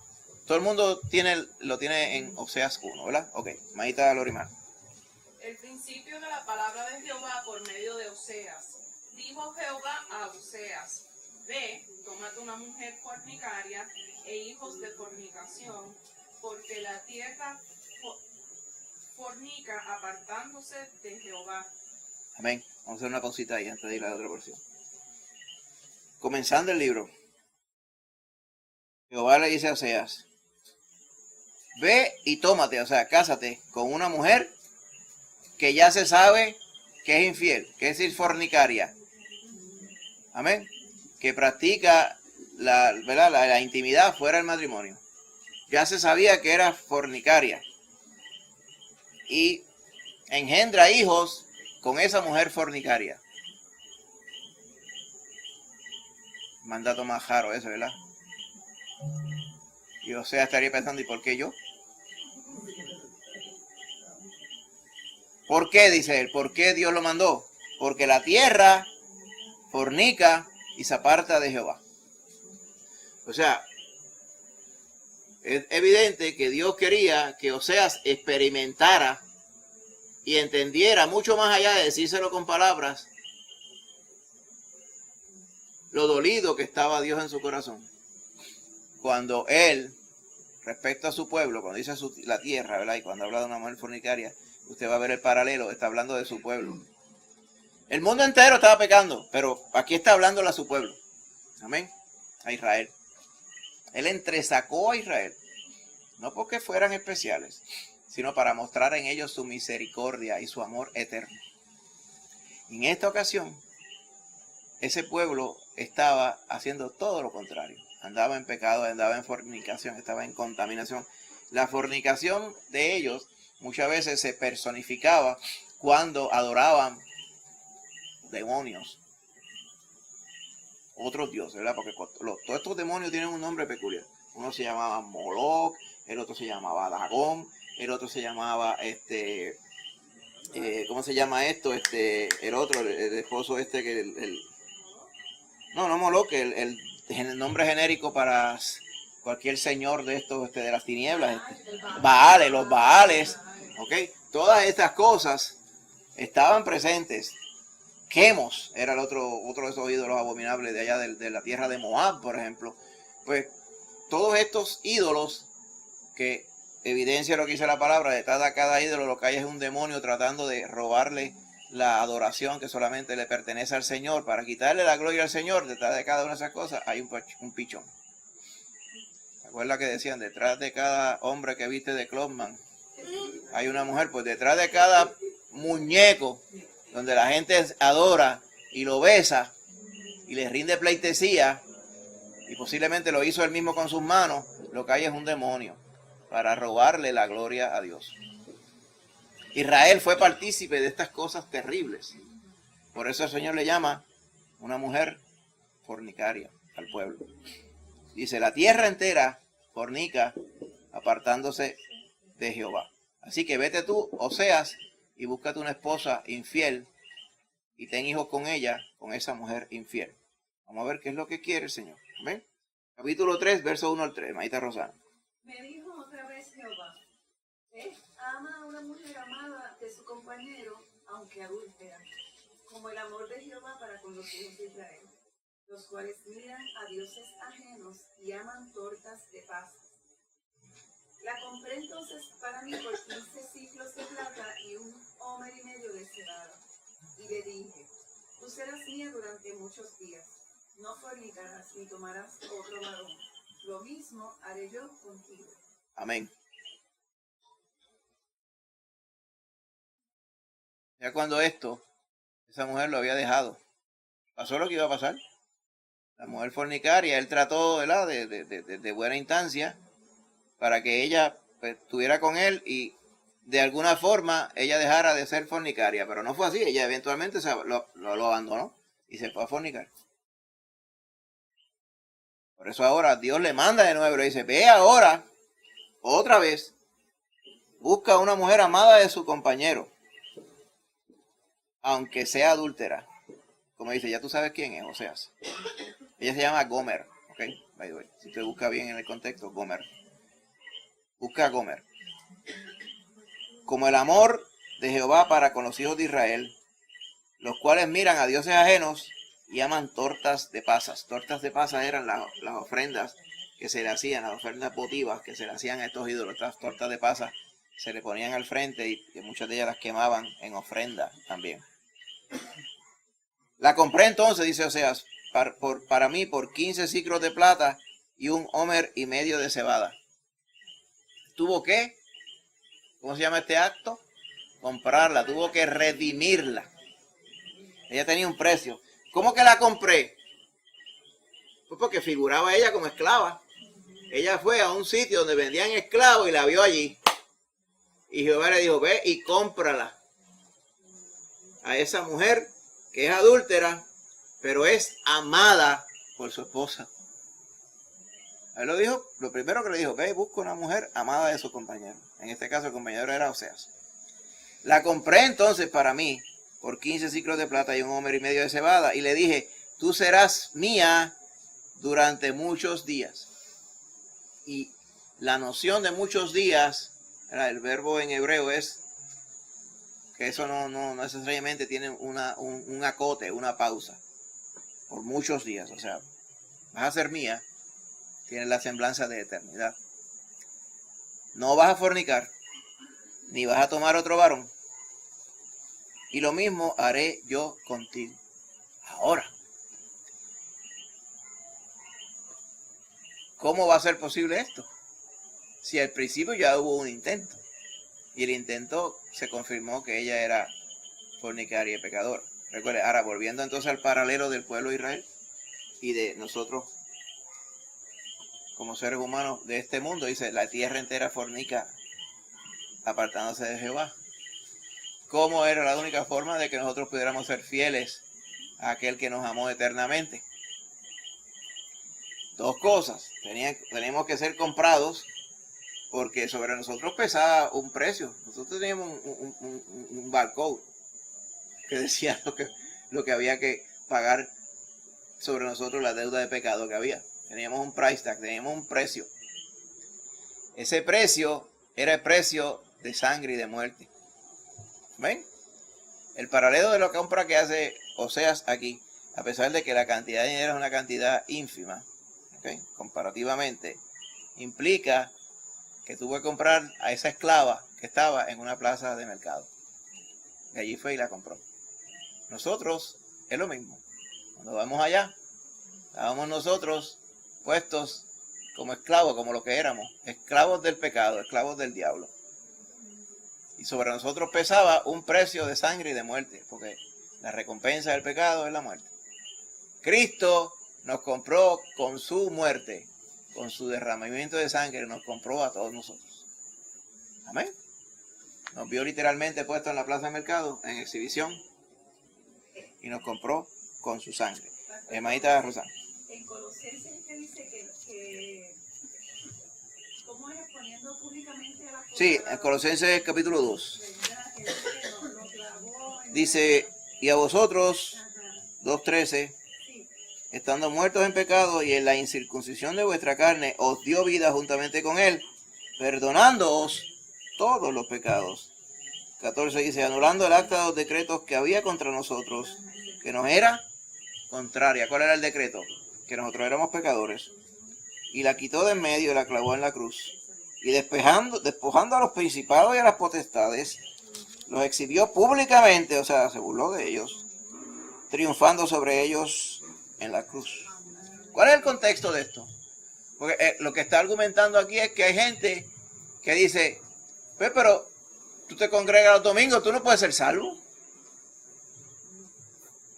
Todo el mundo lo tiene en Oseas 1, ¿verdad? Ok, Maita Lorimar. El principio de la palabra de Jehová por medio de Oseas. Dijo Jehová a Oseas: Ve, tómate una mujer fornicaria e hijos de fornicación, porque la tierra fornica apartándose de Jehová. Amén. Vamos a hacer una pausita ahí antes de ir a la otra porción. Comenzando el libro. Jehová le dice a Oseas: ve y tómate, o sea, cásate con una mujer que ya se sabe que es infiel, que es fornicaria. Amén. Que practica la intimidad fuera del matrimonio. Ya se sabía que era fornicaria. Y engendra hijos con esa mujer fornicaria. Mandato más raro ese, ¿verdad? Y o sea, estaría pensando, ¿y por qué yo? ¿Por qué? Dice él. ¿Por qué Dios lo mandó? Porque la tierra fornica y se aparta de Jehová. O sea, es evidente que Dios quería que Oseas experimentara y entendiera mucho más allá de decírselo con palabras lo dolido que estaba Dios en su corazón. Cuando él, respecto a su pueblo, cuando dice la tierra, ¿verdad? Y cuando habla de una mujer fornicaria, usted va a ver el paralelo, está hablando de su pueblo. El mundo entero estaba pecando, pero aquí está hablándole a su pueblo. Amén. A Israel. Él entresacó a Israel, no porque fueran especiales, sino para mostrar en ellos su misericordia y su amor eterno. En esta ocasión, ese pueblo estaba haciendo todo lo contrario. Andaba en pecado, andaba en fornicación, estaba en contaminación. La fornicación de ellos muchas veces se personificaba cuando adoraban demonios, otros dioses, ¿verdad? Porque todos estos demonios tienen un nombre peculiar. Uno se llamaba Moloch, el otro se llamaba Dagón, el otro se llamaba ¿cómo se llama esto? El otro, el esposo que no Moloch, el nombre genérico para cualquier señor de estos, de las tinieblas, Baales, los Baales, ¿ok? Todas estas cosas estaban presentes. Chemos era el otro de esos ídolos abominables de allá de la tierra de Moab, por ejemplo. Pues todos estos ídolos, que evidencia lo que dice la palabra, detrás de cada ídolo lo que hay es un demonio tratando de robarle la adoración que solamente le pertenece al Señor, para quitarle la gloria al Señor. Detrás de cada una de esas cosas hay un pichón. ¿Se acuerdan que decían? Detrás de cada hombre que viste de Clubman hay una mujer. Pues detrás de cada muñeco donde la gente adora y lo besa y le rinde pleitesía, y posiblemente lo hizo él mismo con sus manos, lo que hay es un demonio para robarle la gloria a Dios. Israel fue partícipe de estas cosas terribles. Por eso el Señor le llama una mujer fornicaria al pueblo. Dice: la tierra entera fornica apartándose de Jehová. Así que vete tú, Oseas, y búscate una esposa infiel y ten hijos con ella, con esa mujer infiel. Vamos a ver qué es lo que quiere el Señor. ¿Ven? Capítulo 3, verso 1 al 3. Maíta Rosana. Me dijo otra vez Jehová: ama a una mujer amada de su compañero, aunque adúltera, como el amor de Jehová para con los hijos de Israel, los cuales miran a dioses ajenos y aman tortas de paz. La compré entonces para mí por 15 ciclos de plata y 1,5 homer de cebada. Y le dije: tú serás mía durante muchos días, no fornicarás ni tomarás otro varón. Lo mismo haré yo contigo. Amén. Ya cuando esa mujer lo había dejado, pasó lo que iba a pasar. La mujer fornicaria, él trató, ¿verdad?, de buena instancia para que ella, pues, estuviera con él, y de alguna forma ella dejara de ser fornicaria, pero no fue así. Ella eventualmente lo abandonó y se fue a fornicar. Por eso ahora Dios le manda de nuevo y le dice, ve ahora, otra vez, busca a una mujer amada de su compañero, aunque sea adúltera. Como dice, ya tú sabes quién es, Oseas. Ella se llama Gomer, ¿ok? By the way, si te busca bien en el contexto, Gomer. Busca a Gomer. Como el amor de Jehová para con los hijos de Israel, los cuales miran a dioses ajenos y aman tortas de pasas. Tortas de pasas eran las ofrendas que se le hacían, las ofrendas votivas que se le hacían a estos ídolos. Estas tortas de pasas se le ponían al frente y muchas de ellas las quemaban en ofrenda también. La compré entonces, dice Oseas, para mí por 15 siclos de plata y 1 homer y medio de cebada. ¿Tuvo que? ¿Cómo se llama este acto? Comprarla, tuvo que redimirla. Ella tenía un precio. ¿Cómo que la compré? Pues porque figuraba ella como esclava. Ella fue a un sitio donde vendían esclavos y la vio allí. Y Jehová le dijo, ve y cómprala a esa mujer que es adúltera, pero es amada por su esposa. Él lo dijo, lo primero que le dijo, ve y busca una mujer amada de su compañero. En este caso el compañero era Oseas. La compré entonces para mí por 15 siclos de plata y 1 homer y medio de cebada. Y le dije, tú serás mía durante muchos días. Y la noción de muchos días, el verbo en hebreo es, que eso no necesariamente tiene un acote, una pausa. Por muchos días, o sea, vas a ser mía, tienes la semblanza de eternidad. No vas a fornicar, ni vas a tomar otro varón. Y lo mismo haré yo contigo. Ahora, ¿cómo va a ser posible esto? Si al principio ya hubo un intento. Y el intento se confirmó que ella era fornicaria y pecadora. Recuerde, ahora volviendo entonces al paralelo del pueblo de Israel y de nosotros como seres humanos de este mundo, dice, la tierra entera fornica apartándose de Jehová. ¿Cómo era la única forma de que nosotros pudiéramos ser fieles a aquel que nos amó eternamente? Dos cosas. Teníamos que ser comprados porque sobre nosotros pesaba un precio. Nosotros teníamos un barcode que decía lo que había que pagar sobre nosotros, la deuda de pecado que había. Teníamos un price tag, teníamos un precio. Ese precio era el precio de sangre y de muerte. ¿Ven? El paralelo de la compra que hace Oseas aquí, a pesar de que la cantidad de dinero es una cantidad ínfima, ¿okay?, comparativamente, implica que tuvo que comprar a esa esclava que estaba en una plaza de mercado. Y allí fue y la compró. Nosotros es lo mismo. Cuando vamos allá, estábamos nosotros puestos como esclavos, como lo que éramos, esclavos del pecado, esclavos del diablo. Y sobre nosotros pesaba un precio de sangre y de muerte, porque la recompensa del pecado es la muerte. Cristo nos compró con su muerte, con su derramamiento de sangre, nos compró a todos nosotros. Amén. Nos vio literalmente puestos en la plaza de mercado, en exhibición, y nos compró con su sangre. Hermanita Rosana. En Colosenses que dice que ¿cómo es? Poniendo públicamente a la cosa. Sí, en Colosenses capítulo 2. Dice, y a vosotros, 2:13, estando muertos en pecado y en la incircuncisión de vuestra carne, os dio vida juntamente con él, perdonándoos todos los pecados. 14 dice, anulando el acta de los decretos que había contra nosotros, que nos era contraria. ¿Cuál era el decreto? Que nosotros éramos pecadores. Y la quitó de en medio y la clavó en la cruz. Y despojando a los principados y a las potestades, los exhibió públicamente, o sea, se burló de ellos, triunfando sobre ellos en la cruz. ¿Cuál es el contexto de esto? Porque lo que está argumentando aquí es que hay gente que dice, pues, pero tú te congregas los domingos, tú no puedes ser salvo.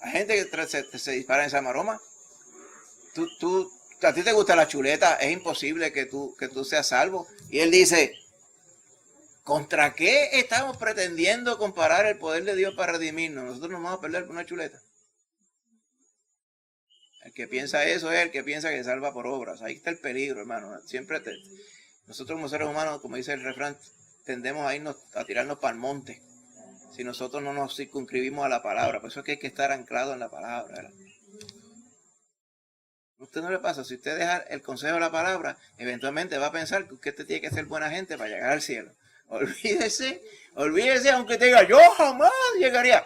Hay gente que se dispara en esa maroma. A ti te gusta la chuleta, es imposible que tú seas salvo. Y él dice, ¿Contra qué estamos pretendiendo comparar el poder de Dios para redimirnos? Nosotros nos vamos a perder por una chuleta. El que piensa eso es el que piensa que salva por obras. Ahí está el peligro, hermano. Nosotros como seres humanos, como dice el refrán, tendemos a tirarnos para el monte. Si nosotros no nos circunscribimos a la palabra. Por eso es que hay que estar anclado en la palabra, ¿verdad? ¿A usted no le pasa? Si usted deja el consejo de la palabra, eventualmente va a pensar que usted tiene que ser buena gente para llegar al cielo. Olvídese, aunque te diga, yo jamás llegaría.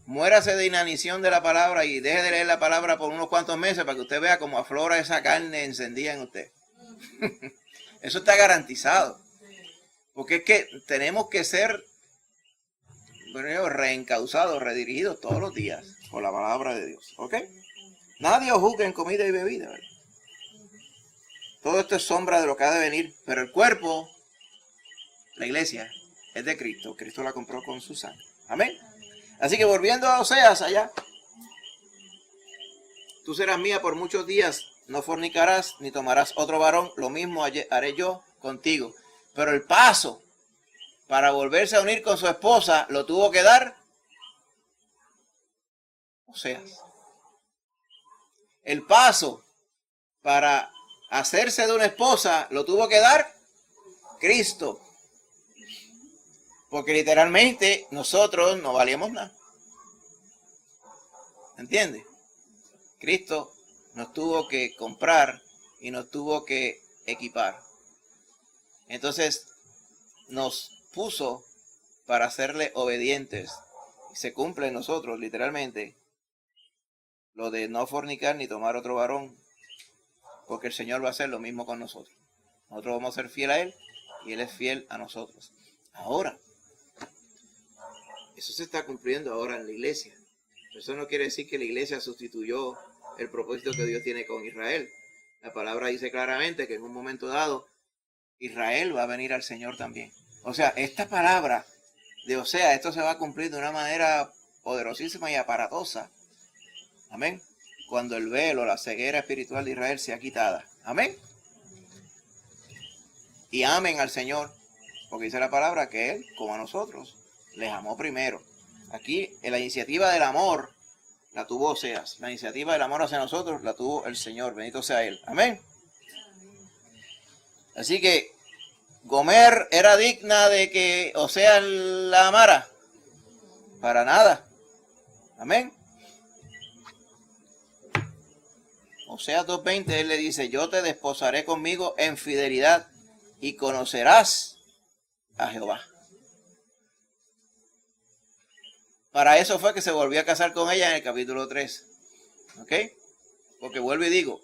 Muérase de inanición de la palabra y deje de leer la palabra por unos cuantos meses para que usted vea cómo aflora esa carne encendida en usted. Eso está garantizado. Porque es que tenemos que ser reencausados, redirigidos todos los días por la palabra de Dios. ¿Ok? Nadie os juzgue en comida y bebida, ¿verdad? Todo esto es sombra de lo que ha de venir, pero el cuerpo, la iglesia, es de Cristo. Cristo la compró con su sangre. Amén. Así que volviendo a Oseas allá. Tú serás mía por muchos días, no fornicarás ni tomarás otro varón. Lo mismo haré yo contigo. Pero el paso para volverse a unir con su esposa lo tuvo que dar Oseas. El paso para hacerse de una esposa lo tuvo que dar Cristo. Porque literalmente nosotros no valíamos nada. ¿Entiendes? Cristo nos tuvo que comprar y nos tuvo que equipar. Entonces nos puso para serle obedientes. Y se cumple en nosotros literalmente lo de no fornicar ni tomar otro varón. Porque el Señor va a hacer lo mismo con nosotros. Nosotros vamos a ser fieles a Él y Él es fiel a nosotros. Ahora, eso se está cumpliendo ahora en la iglesia. Eso no quiere decir que la iglesia sustituyó el propósito que Dios tiene con Israel. La palabra dice claramente que en un momento dado Israel va a venir al Señor también. O sea, esta palabra de Oseas, esto se va a cumplir de una manera poderosísima y aparatosa. Amén. Cuando el velo, la ceguera espiritual de Israel sea quitada. Amén. Y amen al Señor, porque dice la palabra que Él, como a nosotros, les amó primero. Aquí la iniciativa del amor la tuvo Oseas. La iniciativa del amor hacia nosotros la tuvo el Señor. Bendito sea Él. Amén. Así que Gomer era digna de que Oseas la amara. Para nada. Amén. Oseas 2:20, él le dice, yo te desposaré conmigo en fidelidad y conocerás a Jehová. Para eso fue que se volvió a casar con ella en el capítulo 3. ¿Ok? Porque vuelvo y digo,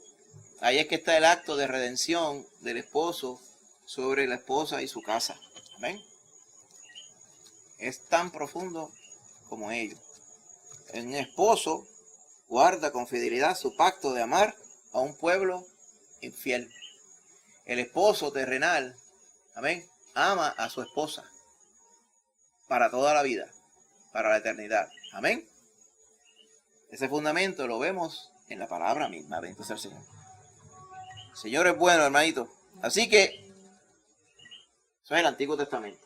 ahí es que está el acto de redención del esposo sobre la esposa y su casa. Amén. Es tan profundo como ello. Un esposo guarda con fidelidad su pacto de amar a un pueblo infiel. El esposo terrenal, amén, ama a su esposa para toda la vida, para la eternidad. Amén. Ese fundamento lo vemos en la palabra misma. Bendito sea el Señor. El Señor es bueno, hermanito. Así que eso es el Antiguo Testamento.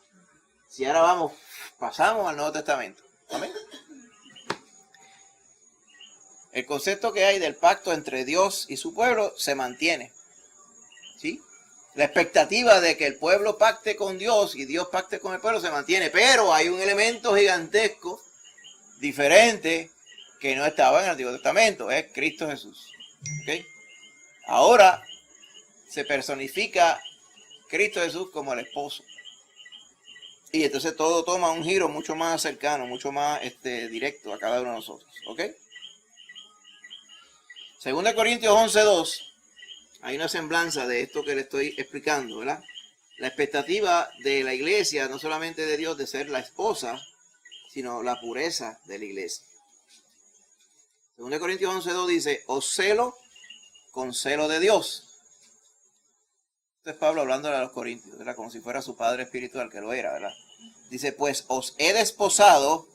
Si ahora pasamos al Nuevo Testamento. Amén. El concepto que hay del pacto entre Dios y su pueblo se mantiene. ¿Sí? La expectativa de que el pueblo pacte con Dios y Dios pacte con el pueblo se mantiene. Pero hay un elemento gigantesco, diferente, que no estaba en el Antiguo Testamento. Es Cristo Jesús. ¿Okay? Ahora se personifica Cristo Jesús como el esposo. Y entonces todo toma un giro mucho más cercano, mucho más directo a cada uno de nosotros. ¿Ok? 2 Corintios 11:2, hay una semblanza de esto que le estoy explicando, ¿verdad? La expectativa de la iglesia, no solamente de Dios, de ser la esposa, sino la pureza de la iglesia. 2 Corintios 11:2 dice, os celo con celo de Dios. Esto es Pablo hablándole a los corintios, ¿verdad? Como si fuera su padre espiritual, que lo era, ¿verdad? Dice, pues os he desposado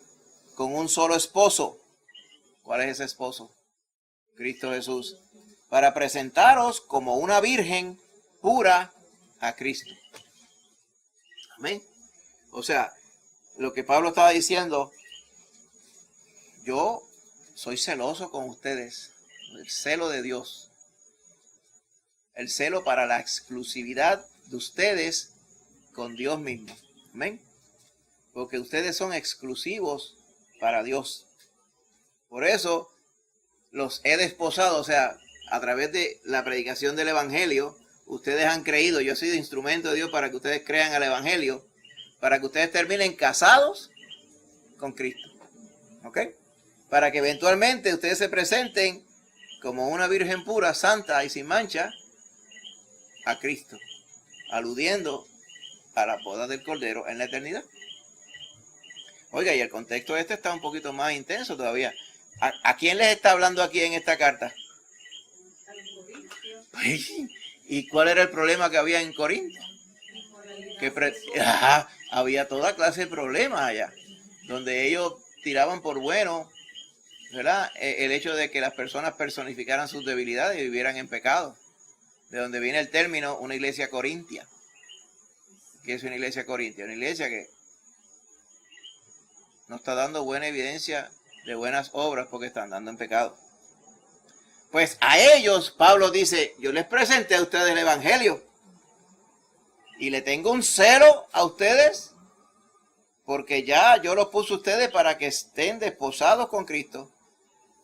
con un solo esposo. ¿Cuál es ese esposo? Cristo Jesús, para presentaros como una virgen pura a Cristo. Amén. O sea, lo que Pablo estaba diciendo, yo soy celoso con ustedes, el celo de Dios, el celo para la exclusividad de ustedes con Dios mismo. Amén. Porque ustedes son exclusivos para Dios. Por eso los he desposado, o sea, a través de la predicación del Evangelio, ustedes han creído, yo he sido instrumento de Dios para que ustedes crean al Evangelio, para que ustedes terminen casados con Cristo. ¿Ok? Para que eventualmente ustedes se presenten como una virgen pura, santa y sin mancha a Cristo, aludiendo a la boda del Cordero en la eternidad. Oiga, y el contexto este está un poquito más intenso todavía. ¿A quién les está hablando aquí en esta carta? ¿Y cuál era el problema que había en Corinto? Había toda clase de problemas allá, donde ellos tiraban por bueno, ¿verdad? El hecho de que las personas personificaran sus debilidades y vivieran en pecado. De donde viene el término una iglesia corintia. ¿Qué es una iglesia corintia? Una iglesia que no está dando buena evidencia de buenas obras porque están dando en pecado. Pues a ellos, Pablo dice, yo les presenté a ustedes el Evangelio y le tengo un celo a ustedes porque ya yo los puse a ustedes para que estén desposados con Cristo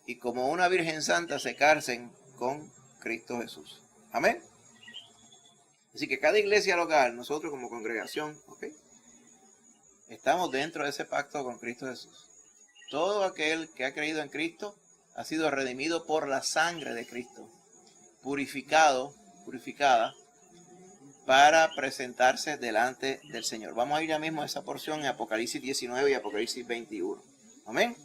y como una virgen santa se casen con Cristo Jesús. Amén. Así que cada iglesia local, nosotros como congregación, ¿ok?, estamos dentro de ese pacto con Cristo Jesús. Todo aquel que ha creído en Cristo ha sido redimido por la sangre de Cristo, purificada, para presentarse delante del Señor. Vamos a ir ya mismo a esa porción en Apocalipsis 19 y Apocalipsis 21. Amén.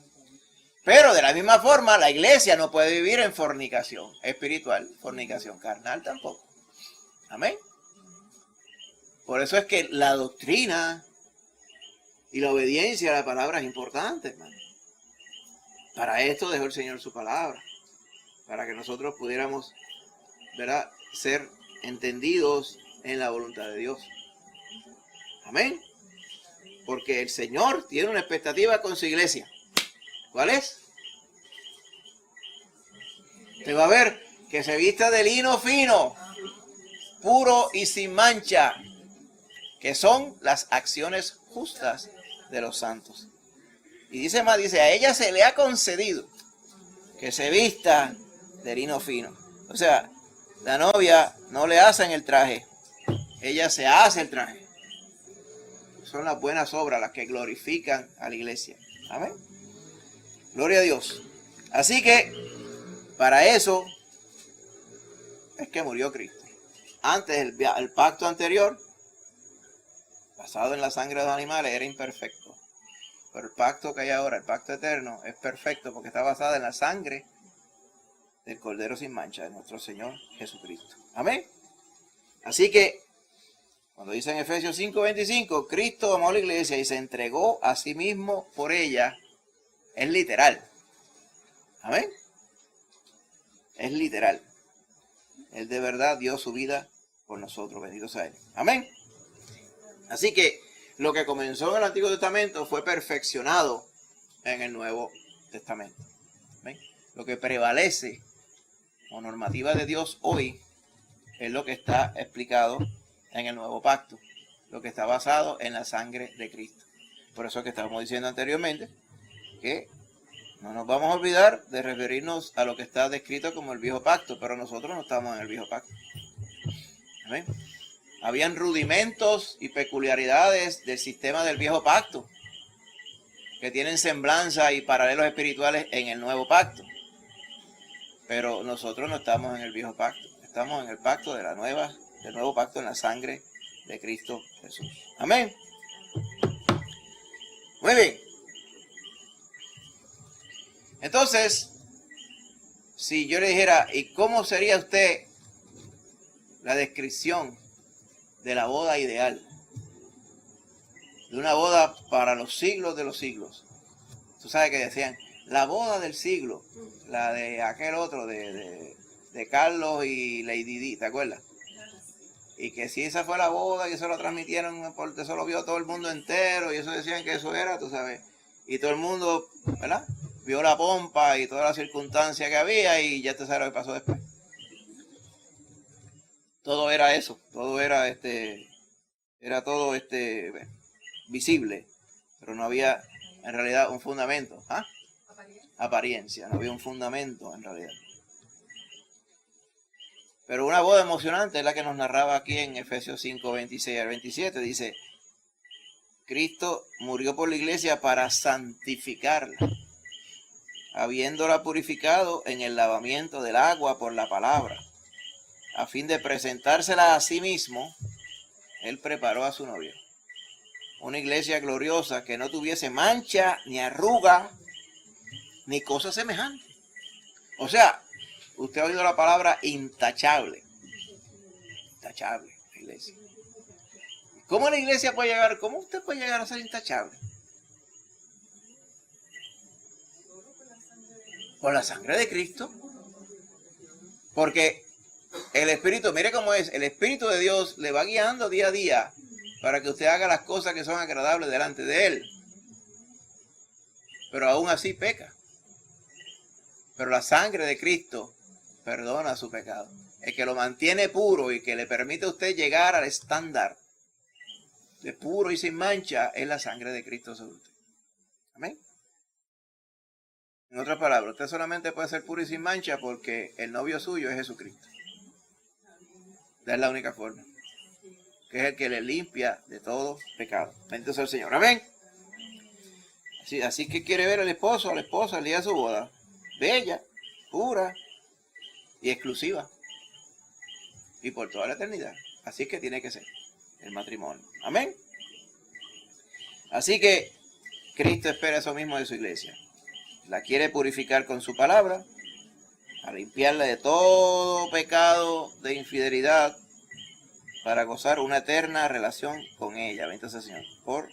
Pero de la misma forma, la iglesia no puede vivir en fornicación espiritual, fornicación carnal tampoco. Amén. Por eso es que la doctrina y la obediencia a la palabra es importante, hermano. Para esto dejó el Señor su palabra, para que nosotros pudiéramos, ¿verdad?, ser entendidos en la voluntad de Dios. Amén. Porque el Señor tiene una expectativa con su iglesia. ¿Cuál es? Te va a ver que se vista de lino fino, puro y sin mancha, que son las acciones justas de los santos. Y dice más, dice, a ella se le ha concedido que se vista de lino fino. O sea, la novia no le hacen el traje, ella se hace el traje. Son las buenas obras las que glorifican a la iglesia. Amén. Gloria a Dios. Así que, para eso es que murió Cristo. Antes, el pacto anterior, basado en la sangre de los animales, era imperfecto. Pero el pacto que hay ahora, el pacto eterno, es perfecto porque está basado en la sangre del Cordero sin mancha, de nuestro Señor Jesucristo. Amén. Así que, cuando dice en Efesios 5:25, Cristo amó a la iglesia y se entregó a sí mismo por ella, es literal. Amén. Es literal. Él de verdad dio su vida por nosotros. Bendito sea Él. Amén. Así que lo que comenzó en el Antiguo Testamento fue perfeccionado en el Nuevo Testamento. ¿Ven? Lo que prevalece como normativa de Dios hoy es lo que está explicado en el Nuevo Pacto, lo que está basado en la sangre de Cristo. Por eso es que estábamos diciendo anteriormente que no nos vamos a olvidar de referirnos a lo que está descrito como el Viejo Pacto, pero nosotros no estamos en el Viejo Pacto. ¿Amén? Habían rudimentos y peculiaridades del sistema del Viejo Pacto que tienen semblanza y paralelos espirituales en el Nuevo Pacto. Pero nosotros no estamos en el Viejo Pacto. Estamos en el pacto del Nuevo Pacto en la sangre de Cristo Jesús. Amén. Muy bien. Entonces, si yo le dijera, ¿y cómo sería usted la descripción de la boda ideal? De una boda para los siglos de los siglos. Tú sabes que decían, la boda del siglo, la de aquel otro, de Carlos y Lady Di, ¿te acuerdas? y que si esa fue la boda, y eso lo transmitieron, porque eso lo vio todo el mundo entero, y eso decían que eso era, tú sabes, y todo el mundo, ¿verdad?, vio la pompa y toda la circunstancia que había, y ya te sabes lo que pasó después. Todo era eso, todo era todo visible, pero no había en realidad un fundamento. ¿Ah? Apariencia, no había un fundamento en realidad. Pero una boda emocionante es la que nos narraba aquí en Efesios 5, 26 al 27. Dice, Cristo murió por la iglesia para santificarla, habiéndola purificado en el lavamiento del agua por la palabra, a fin de presentársela a sí mismo. Él preparó a su novia, una iglesia gloriosa que no tuviese mancha, ni arruga, ni cosa semejante. O sea, usted ha oído la palabra intachable. Intachable, la iglesia. ¿Cómo la iglesia puede llegar? ¿Cómo usted puede llegar a ser intachable? Por la sangre de Cristo. Porque el Espíritu, mire cómo es, el Espíritu de Dios le va guiando día a día para que usted haga las cosas que son agradables delante de Él. Pero aún así peca. Pero la sangre de Cristo perdona su pecado. El que lo mantiene puro y que le permite a usted llegar al estándar de puro y sin mancha es la sangre de Cristo sobre usted. Amén. En otras palabras, usted solamente puede ser puro y sin mancha porque el novio suyo es Jesucristo. Esa es la única forma. Que es el que le limpia de todo pecado. Bendito sea el Señor. Amén. Así que quiere ver al esposo, a la esposa el día de su boda. Bella, pura y exclusiva. Y por toda la eternidad. Así que tiene que ser el matrimonio. Amén. Así que Cristo espera eso mismo de su iglesia. La quiere purificar con su palabra, a limpiarla de todo pecado de infidelidad, para gozar una eterna relación con ella. Bendito sea el Señor. Por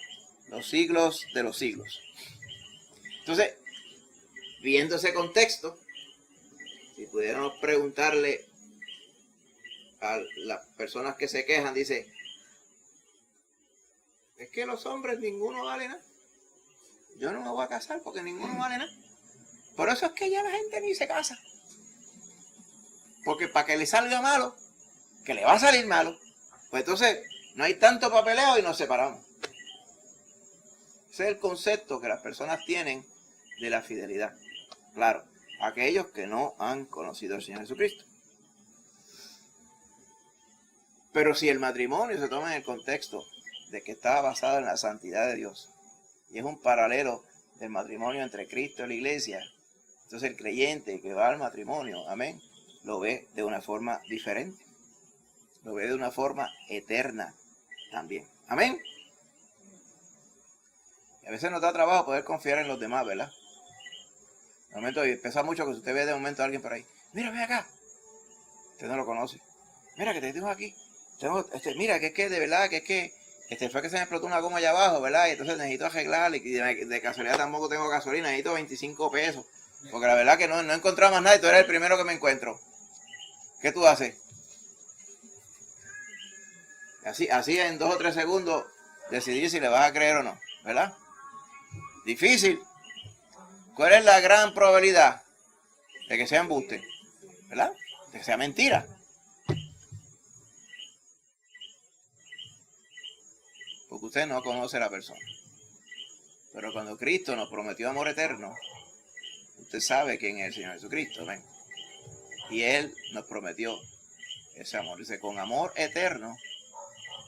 los siglos de los siglos. Entonces, viendo ese contexto, si pudiéramos preguntarle a las personas que se quejan, dice, es que los hombres ninguno vale nada. Yo no me voy a casar porque ninguno vale nada. Por eso es que ya la gente ni se casa. Porque para que le salga malo, que le va a salir malo, pues entonces no hay tanto papeleo y nos separamos. Ese es el concepto que las personas tienen de la fidelidad. Claro, aquellos que no han conocido al Señor Jesucristo. Pero si el matrimonio se toma en el contexto de que está basado en la santidad de Dios y es un paralelo del matrimonio entre Cristo y la iglesia, entonces el creyente que va al matrimonio, amén, lo ve de una forma diferente. Lo ve de una forma eterna también. Amén. Y a veces nos da trabajo poder confiar en los demás, ¿verdad? De momento, y pesa mucho que usted ve de momento a alguien por ahí. Mira, ve acá. Usted no lo conoce. Mira, que te tengo aquí. Mira, que es que de verdad, que es que fue que se me explotó una goma allá abajo, ¿verdad? Y entonces necesito arreglar y de casualidad tampoco tengo gasolina, necesito 25 pesos. Porque la verdad que no he encontrado más nada y tú eres el primero que me encuentro. ¿Qué tú haces? Así en 2 o 3 segundos decidir si le vas a creer o no, ¿verdad? Difícil. ¿Cuál es la gran probabilidad de que sea embuste? ¿Verdad? De que sea mentira. Porque usted no conoce a la persona. Pero cuando Cristo nos prometió amor eterno, usted sabe quién es el Señor Jesucristo, ¿ven? Y Él nos prometió ese amor. Dice, con amor eterno,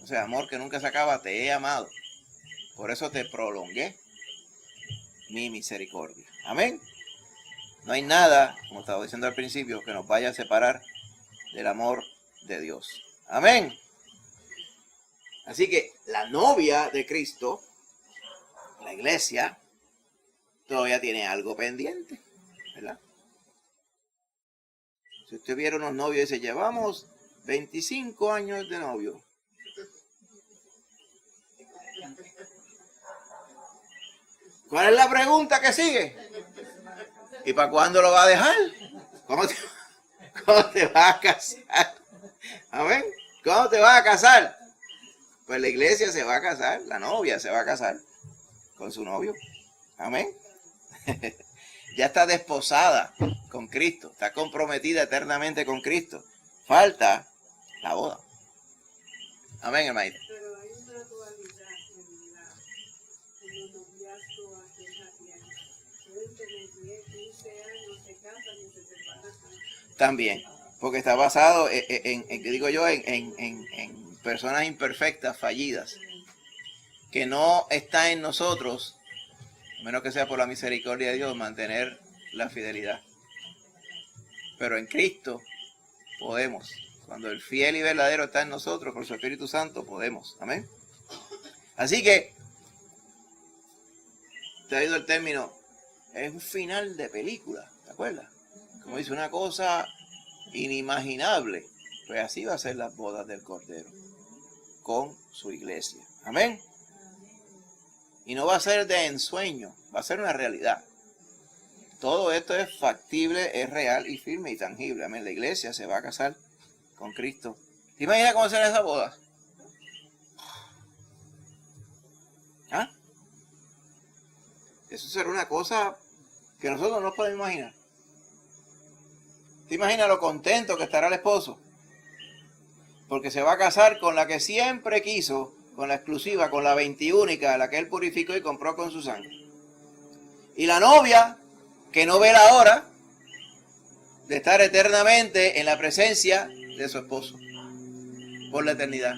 o sea, amor que nunca se acaba, te he amado. Por eso te prolongué mi misericordia. Amén. No hay nada, como estaba diciendo al principio, que nos vaya a separar del amor de Dios. Amén. Así que la novia de Cristo, la iglesia, todavía tiene algo pendiente, ¿verdad? Si usted viera unos novios y dice, llevamos 25 años de novio. ¿Cuál es la pregunta que sigue? ¿Y para cuándo lo va a dejar? ¿Cómo te vas a casar? Amén. ¿Cómo te vas a casar? Pues la iglesia se va a casar, la novia se va a casar con su novio. Amén. Ya está desposada con Cristo, está comprometida eternamente con Cristo. Falta la boda. Amén, hermanito. Pero hay una dualidad en el noviazgo aquí en la tierra. Pueden tener 10, 15 años, se casan y se separan. También, porque está basado en personas imperfectas, fallidas, que no está en nosotros, a menos que sea por la misericordia de Dios, mantener la fidelidad. Pero en Cristo podemos. Cuando el fiel y verdadero está en nosotros, por su Espíritu Santo, podemos. Amén. Así que, te ha oído el término, es un final de película, ¿te acuerdas? Como dice, una cosa inimaginable. Pues así va a ser las bodas del Cordero con su iglesia. Amén. Y no va a ser de ensueño, va a ser una realidad. Todo esto es factible, es real y firme y tangible. Amén. La iglesia se va a casar con Cristo. ¿Te imaginas cómo será esa boda? ¿Ah? Eso será una cosa que nosotros no podemos imaginar. ¿Te imaginas lo contento que estará el esposo? Porque se va a casar con la que siempre quiso, con la exclusiva, con la 21, la que él purificó y compró con su sangre. Y la novia, que no ve la hora de estar eternamente en la presencia de su esposo, por la eternidad.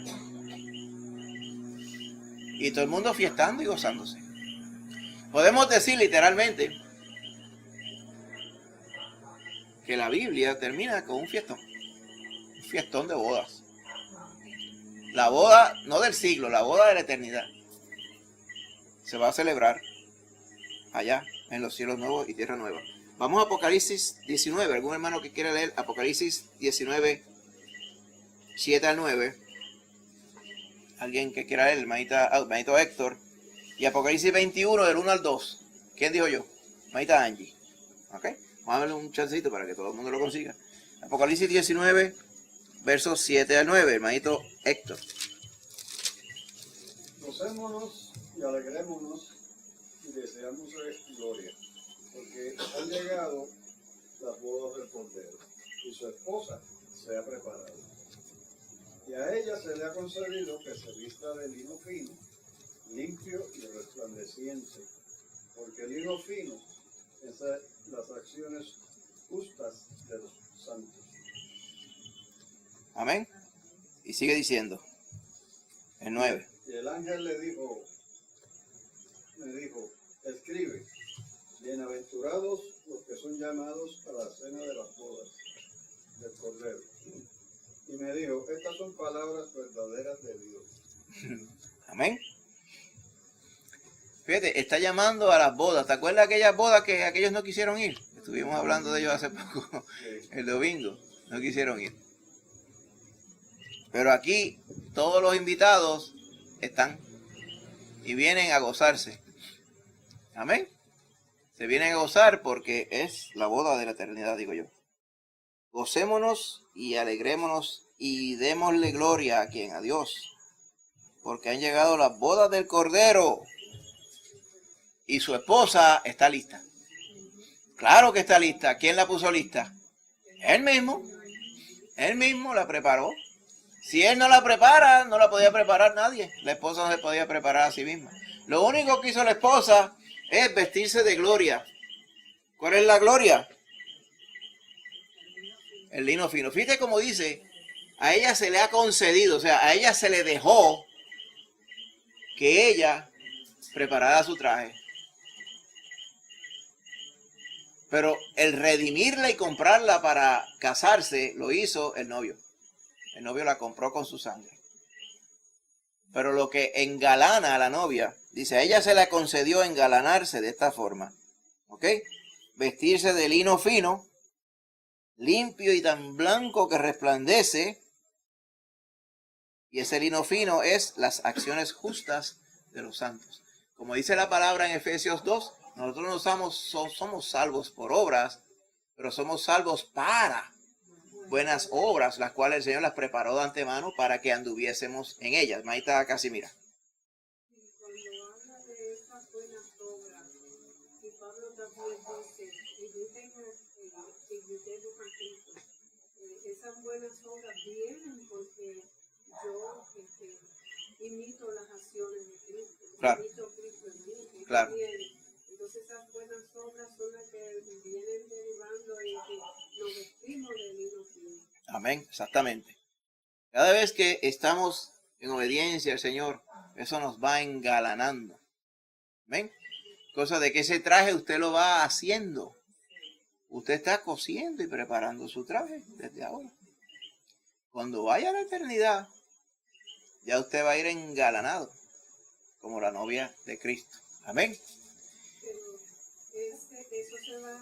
Y todo el mundo fiestando y gozándose. Podemos decir literalmente que la Biblia termina con un fiestón de bodas. La boda, no del siglo, la boda de la eternidad. Se va a celebrar allá, en los cielos nuevos y tierra nueva. Vamos a Apocalipsis 19. ¿Algún hermano que quiera leer Apocalipsis 19, 7 al 9? ¿Alguien que quiera leer? Hermanito Héctor. Y Apocalipsis 21, del 1 al 2. ¿Quién dijo yo? Hermanita Angie. ¿Ok? Vamos a darle un chancito para que todo el mundo lo consiga. Apocalipsis 19, versos 7 al 9. Hermanito Héctor. Gocémonos y alegrémonos y deseamos gloria, porque han llegado las bodas del Cordero y su esposa se ha preparado. Y a ella se le ha concedido que se vista de lino fino, limpio y resplandeciente, porque el lino fino es las acciones justas de los santos. Amén. Y sigue diciendo, el 9. Y el ángel me dijo, escribe, bienaventurados los que son llamados a la cena de las bodas del Cordero. Y me dijo, estas son palabras verdaderas de Dios. Amén. Fíjate, está llamando a las bodas. ¿Te acuerdas de aquellas bodas que aquellos no quisieron ir? Estuvimos hablando de ellos hace poco, el domingo. No quisieron ir. Pero aquí todos los invitados están y vienen a gozarse. Amén. Se vienen a gozar porque es la boda de la eternidad, digo yo. Gocémonos y alegrémonos y démosle gloria a quien, a Dios. Porque han llegado las bodas del Cordero y su esposa está lista. Claro que está lista. ¿Quién la puso lista? Él mismo. Él mismo la preparó. Si él no la prepara, no la podía preparar nadie. La esposa no se podía preparar a sí misma. Lo único que hizo la esposa es vestirse de gloria. ¿Cuál es la gloria? El lino fino. Fíjate cómo dice, a ella se le ha concedido, o sea, a ella se le dejó que ella preparara su traje. Pero el redimirla y comprarla para casarse lo hizo el novio. El novio la compró con su sangre. Pero lo que engalana a la novia, dice, a ella se le concedió engalanarse de esta forma. ¿Ok? Vestirse de lino fino, limpio y tan blanco que resplandece. Y ese lino fino es las acciones justas de los santos. Como dice la palabra en Efesios 2, nosotros no somos salvos por obras, pero somos salvos para buenas obras, las cuales el Señor las preparó de antemano para que anduviésemos en ellas. Maíta Casimira. Y cuando habla de estas buenas obras, y Pablo también dice, imitemos a Cristo. Esas buenas obras vienen porque yo imito las acciones de Cristo. Claro. Imito a Cristo en mí. Claro. Entonces esas buenas obras son las que vienen derivando en que nos vestimos de lino fino. Amén, exactamente. Cada vez que estamos en obediencia al Señor, eso nos va engalanando. Amén. Cosa de que ese traje usted lo va haciendo. Usted está cosiendo y preparando su traje desde ahora. Cuando vaya a la eternidad, ya usted va a ir engalanado como la novia de Cristo. Amén. Pero eso se va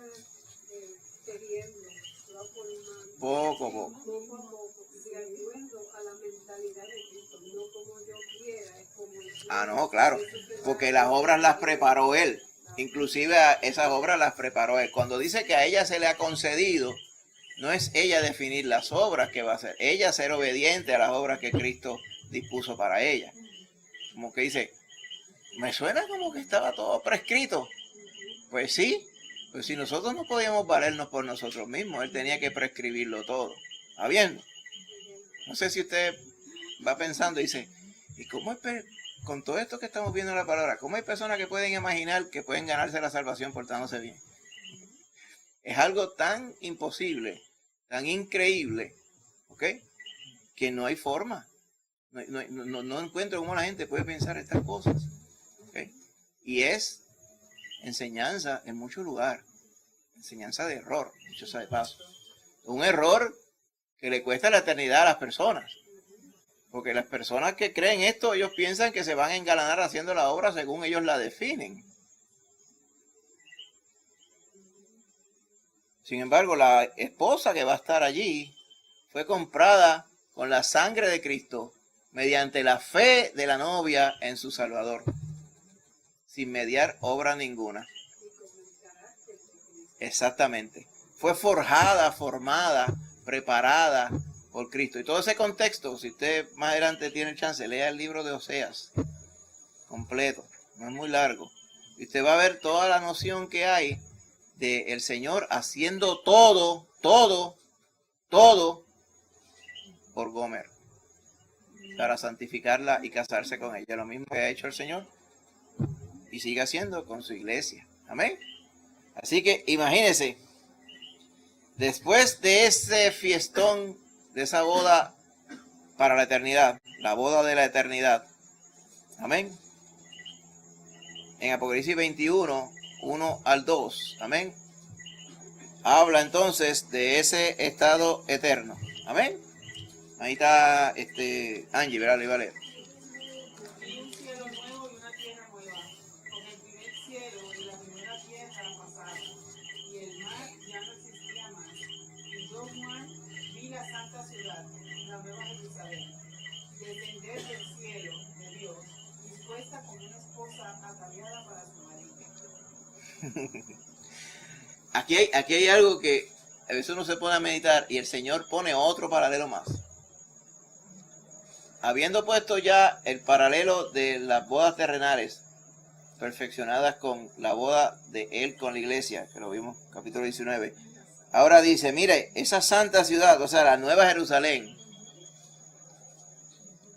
queriendo, se va formando. Poco a poco. Poco a poco, de acuerdo a la mentalidad de Cristo, no como yo quiera, es como Él quiere. No, claro. Porque las obras las preparó Él. Inclusive esas obras las preparó Él. Cuando dice que a ella se le ha concedido, no es ella definir las obras que va a hacer. Ella ser obediente a las obras que Cristo dispuso para ella. Como que dice, me suena como que estaba todo prescrito. Pues sí, pues si nosotros no podíamos valernos por nosotros mismos, Él tenía que prescribirlo todo. ¿Está bien? No sé si usted va pensando y dice, ¿y cómo es con todo esto que estamos viendo en la palabra? ¿Cómo hay personas que pueden imaginar que pueden ganarse la salvación portándose bien? Es algo tan imposible, tan increíble, ¿ok? Que no hay forma. No encuentro cómo la gente puede pensar estas cosas. ¿Okay? Y es enseñanza en muchos lugares. Enseñanza de error, dicho sea de paso. Un error que le cuesta la eternidad a las personas. Porque las personas que creen esto, ellos piensan que se van a engalanar haciendo la obra según ellos la definen. Sin embargo, la esposa que va a estar allí fue comprada con la sangre de Cristo mediante la fe de la novia en su Salvador, sin mediar obra ninguna. Exactamente. Fue forjada, formada, preparada por Cristo. Y todo ese contexto, si usted más adelante tiene chance, lea el libro de Oseas completo, no es muy largo. Y usted va a ver toda la noción que hay de el Señor haciendo todo por Gomer, para santificarla y casarse con ella. Lo mismo que ha hecho el Señor y sigue haciendo con su iglesia. Amén. Así que imagínense, después de ese fiestón, de esa boda para la eternidad, la boda de la eternidad. Amén. En Apocalipsis 21, 1 al 2. Amén. Habla entonces de ese estado eterno. Amén. Ahí está Angie, ¿verdad? Le iba a leer. Y un cielo nuevo y una tierra nueva, con el primer cielo y la primera tierra pasaron, y el mar ya no existía más. Y yo, Juan, vi la santa ciudad, la nueva Jerusalén, descender del cielo de Dios, dispuesta como una esposa ataviada para su marido. Aquí hay algo que a veces uno se pone a meditar y el Señor pone otro paralelo más. Habiendo puesto ya el paralelo de las bodas terrenales perfeccionadas con la boda de Él con la iglesia, que lo vimos capítulo 19, ahora dice, mire, esa santa ciudad, o sea, la nueva Jerusalén,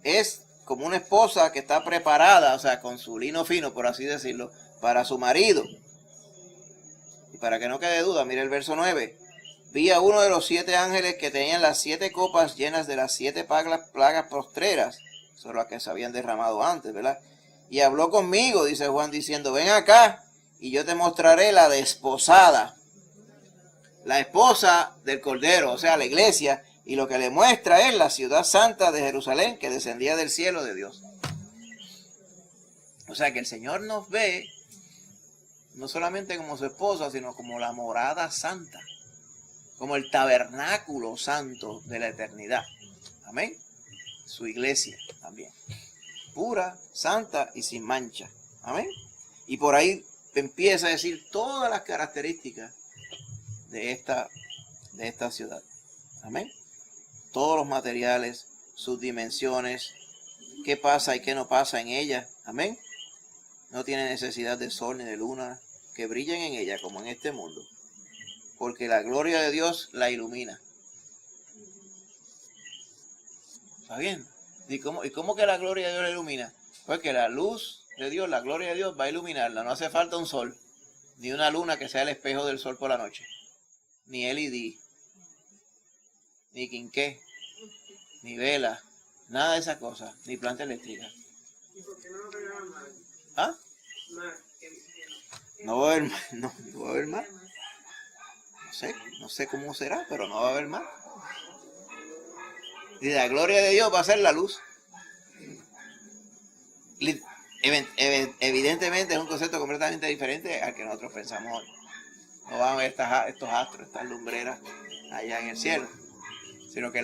es como una esposa que está preparada, o sea, con su lino fino, por así decirlo, para su marido. Y para que no quede duda, mire el verso 9. Vi a uno de los 7 ángeles que tenían las 7 copas llenas de las 7 plagas postreras, sobre las que se habían derramado antes, ¿verdad? Y habló conmigo, dice Juan, diciendo, ven acá y yo te mostraré la desposada, la esposa del Cordero, o sea, la iglesia, y lo que le muestra es la ciudad santa de Jerusalén que descendía del cielo de Dios. O sea que el Señor nos ve no solamente como su esposa, sino como la morada santa, como el tabernáculo santo de la eternidad. Amén. Su iglesia también. Pura, santa y sin mancha. Amén. Y por ahí empieza a decir todas las características de esta ciudad. Amén. todos los materiales, sus dimensiones, qué pasa y qué no pasa en ella. Amén. No tiene necesidad de sol ni de luna que brillen en ella como en este mundo, porque la gloria de Dios la ilumina. ¿Está bien? ¿Y cómo que la gloria de Dios la ilumina? Pues que la luz de Dios, la gloria de Dios va a iluminarla. No hace falta un sol, ni una luna que sea el espejo del sol por la noche, ni LED, ni quinqué, ni vela, nada de esas cosas, ni planta eléctrica. ¿Y por qué no lo regalan más? ¿Ah? Más. No va a haber más, no va a haber más. No sé cómo será, pero no va a haber más. Y la gloria de Dios va a ser la luz. Evidentemente es un concepto completamente diferente al que nosotros pensamos hoy. No van a ver estos astros, estas lumbreras allá en el cielo, sino que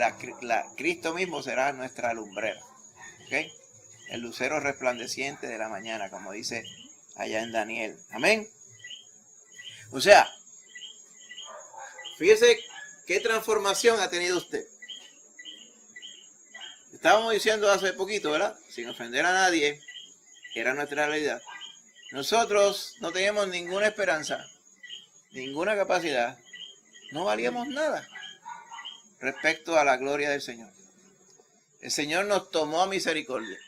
Cristo mismo será nuestra lumbrera. ¿Okay? El lucero resplandeciente de la mañana, como dice allá en Daniel. Amén. O sea, fíjese qué transformación ha tenido usted. Estábamos diciendo hace poquito, ¿verdad? Sin ofender a nadie, que era nuestra realidad. Nosotros no teníamos ninguna esperanza, ninguna capacidad, no valíamos nada respecto a la gloria del Señor. El Señor nos tomó a misericordia.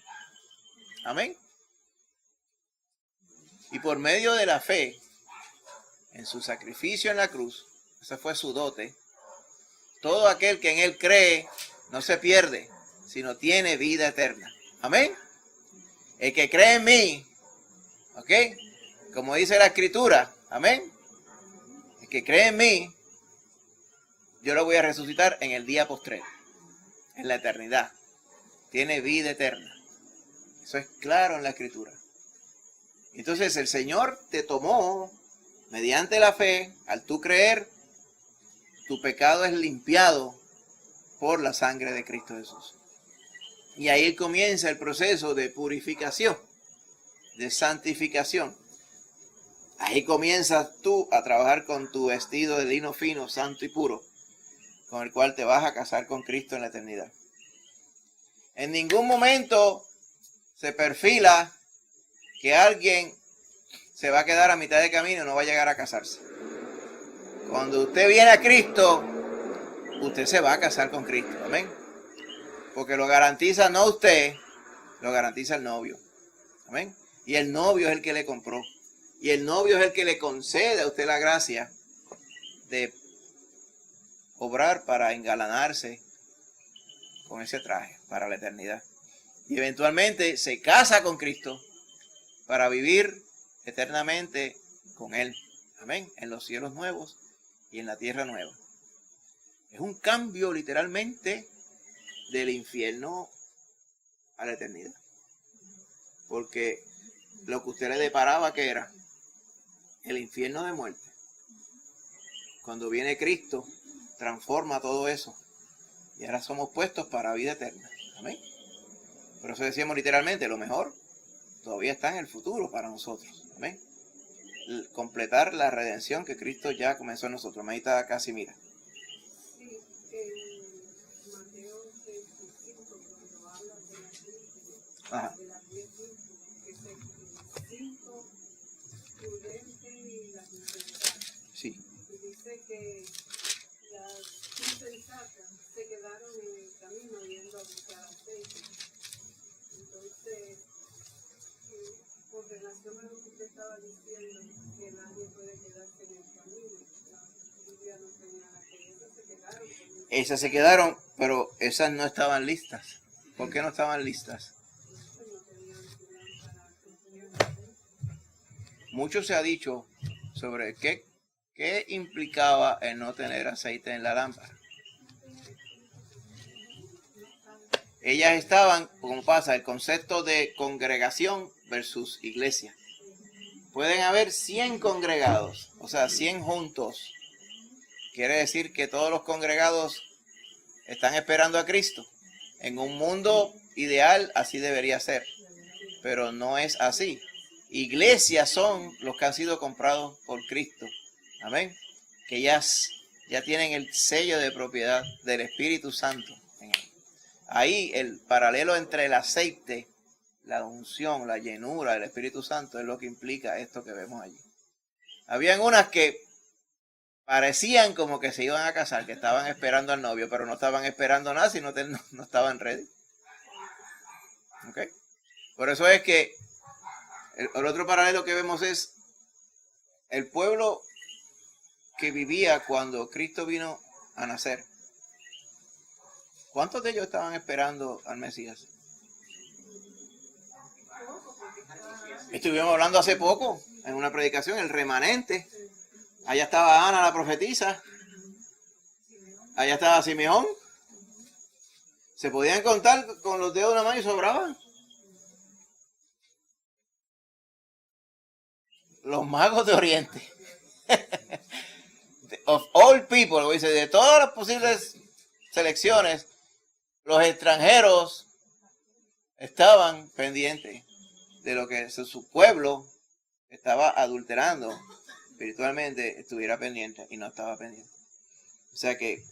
Amén. Y por medio de la fe en su sacrificio en la cruz, esa fue su dote, todo aquel que en Él cree no se pierde, sino tiene vida eterna. Amén. El que cree en mí, ¿ok? Como dice la Escritura, amén. El que cree en mí, yo lo voy a resucitar en el día postrero, en la eternidad. Tiene vida eterna. Eso es claro en la Escritura. Entonces el Señor te tomó mediante la fe. Al tú creer, tu pecado es limpiado por la sangre de Cristo Jesús. Y ahí comienza el proceso de purificación, de santificación. Ahí comienzas tú a trabajar con tu vestido de lino fino, santo y puro, con el cual te vas a casar con Cristo en la eternidad. En ningún momento se perfila que alguien se va a quedar a mitad de camino y no va a llegar a casarse. Cuando usted viene a Cristo, usted se va a casar con Cristo. Amén. Porque lo garantiza no usted, lo garantiza el novio. Amén. Y el novio es el que le compró. Y el novio es el que le concede a usted la gracia de obrar para engalanarse con ese traje para la eternidad. Y eventualmente se casa con Cristo para vivir eternamente con Él. Amén. En los cielos nuevos y en la tierra nueva. Es un cambio literalmente del infierno a la eternidad. Porque lo que usted le deparaba, que era el infierno de muerte, cuando viene Cristo, transforma todo eso. Y ahora somos puestos para vida eterna. Amén. Por eso decíamos literalmente, lo mejor todavía está en el futuro para nosotros. Amén. Completar la redención que Cristo ya comenzó en nosotros. Ahorita casi mira. Sí, en Mateo 25, cuando habla de la Virgen, Ajá. de las 10 virtudes, que se 5 prudentes y las insensatas. Sí. Y dice que las insensatas se quedaron en el camino yendo a buscar aceite. Entonces, con relación a lo que usted estaba diciendo, que nadie puede quedarse en el camino, la Biblia no señala que esas se quedaron. Esas se quedaron, pero esas no estaban listas. ¿Por qué no estaban listas? No tenían para cumplir. Mucho se ha dicho sobre qué implicaba el no tener aceite en la lámpara. Ellas estaban, como pasa, el concepto de congregación versus iglesia. Pueden haber 100 congregados, o sea, 100 juntos. Quiere decir que todos los congregados están esperando a Cristo. En un mundo ideal así debería ser, pero no es así. Iglesias son los que han sido comprados por Cristo. Amén. Que ya tienen el sello de propiedad del Espíritu Santo. ahí el paralelo entre el aceite, la unción, la llenura del Espíritu Santo es lo que implica esto que vemos allí. Habían unas que parecían como que se iban a casar, que estaban esperando al novio, pero no estaban esperando nada si no estaban ready. ¿Okay? Por eso es que el otro paralelo que vemos es el pueblo que vivía cuando Cristo vino a nacer. ¿Cuántos de ellos estaban esperando al Mesías? Estuvimos hablando hace poco en una predicación, el remanente. Allá estaba Ana, la profetisa. Allá estaba Simeón. Se podían contar con los dedos de una mano y sobraban. Los magos de Oriente. Of all people, dice, de todas las posibles selecciones, los extranjeros estaban pendientes de lo que su pueblo estaba adulterando espiritualmente, estuviera pendiente y no estaba pendiente. O sea que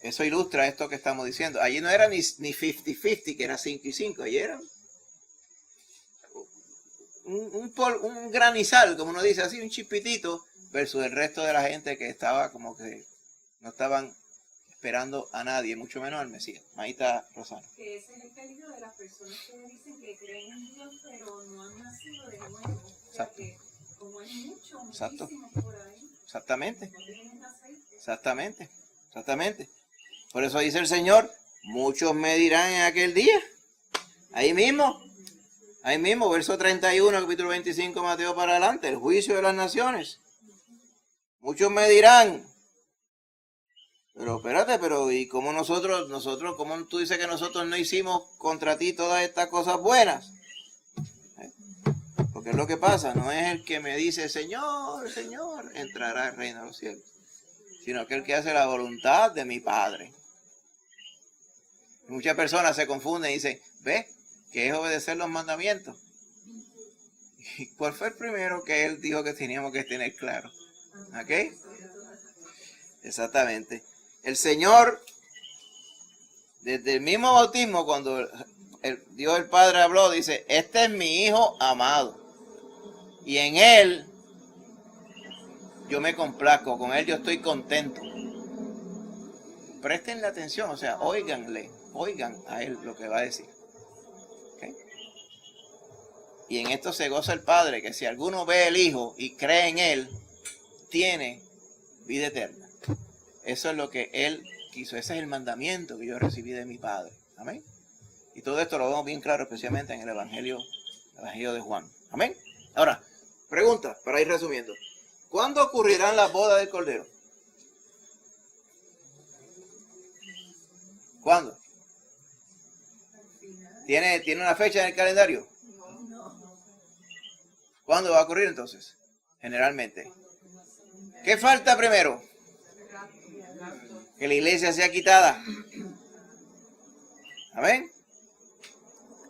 eso ilustra esto que estamos diciendo. Allí no era ni 50-50, que era 5 y 5, allí era un granizal, como uno dice así, un chispitito, versus el resto de la gente que estaba como que no estaban esperando a nadie, mucho menos al Mesías. Ahí está Rosana. Que ese es el peligro de las personas que dicen que creen en Dios, pero no han nacido de nuevo. O sea que, como hay muchísimos por ahí. Exactamente. No tienen aceite. Exactamente. Por eso dice el Señor, muchos me dirán en aquel día. Ahí mismo, verso 31, capítulo 25, Mateo para adelante, el juicio de las naciones. Muchos me dirán, pero espérate, ¿y cómo cómo tú dices que nosotros no hicimos contra ti todas estas cosas buenas? Porque es lo que pasa, no es el que me dice, Señor, Señor, entrará al reino de los cielos, sino aquel que hace la voluntad de mi Padre. Muchas personas se confunden y dicen, ¿ves? Que es obedecer los mandamientos. ¿Y cuál fue el primero que él dijo que teníamos que tener claro? ¿Ok? Exactamente. El Señor, desde el mismo bautismo, cuando Dios el Padre habló, dice, este es mi Hijo amado. Y en Él yo me complazco, con Él yo estoy contento. Presten la atención, o sea, oigan a Él lo que va a decir. ¿Okay? Y en esto se goza el Padre, que si alguno ve el Hijo y cree en Él, tiene vida eterna. Eso es lo que Él quiso. Ese es el mandamiento que yo recibí de mi Padre. Amén. Y todo esto lo vemos bien claro, especialmente en el Evangelio de Juan. Amén. Ahora, pregunta, para ir resumiendo. ¿Cuándo ocurrirán las bodas del Cordero? ¿Cuándo? ¿Tiene una fecha en el calendario? ¿Cuándo va a ocurrir entonces? Generalmente. ¿Qué falta primero? Que la iglesia sea quitada. Amén.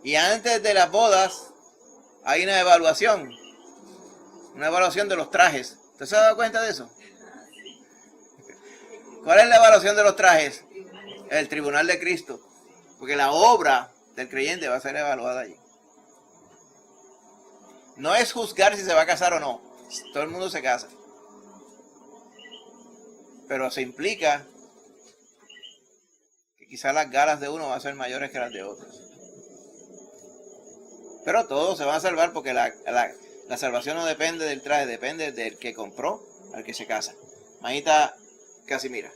Y antes de las bodas hay una evaluación de los trajes. ¿Usted se ha dado cuenta de eso? ¿Cuál es la evaluación de los trajes? El tribunal de Cristo. Porque la obra del creyente va a ser evaluada allí. No es juzgar si se va a casar o no. Todo el mundo se casa. Pero se implica que quizás las galas de uno van a ser mayores que las de otros. Pero todos se van a salvar porque la salvación no depende del traje, depende del que compró al que se casa. Manita Casimira.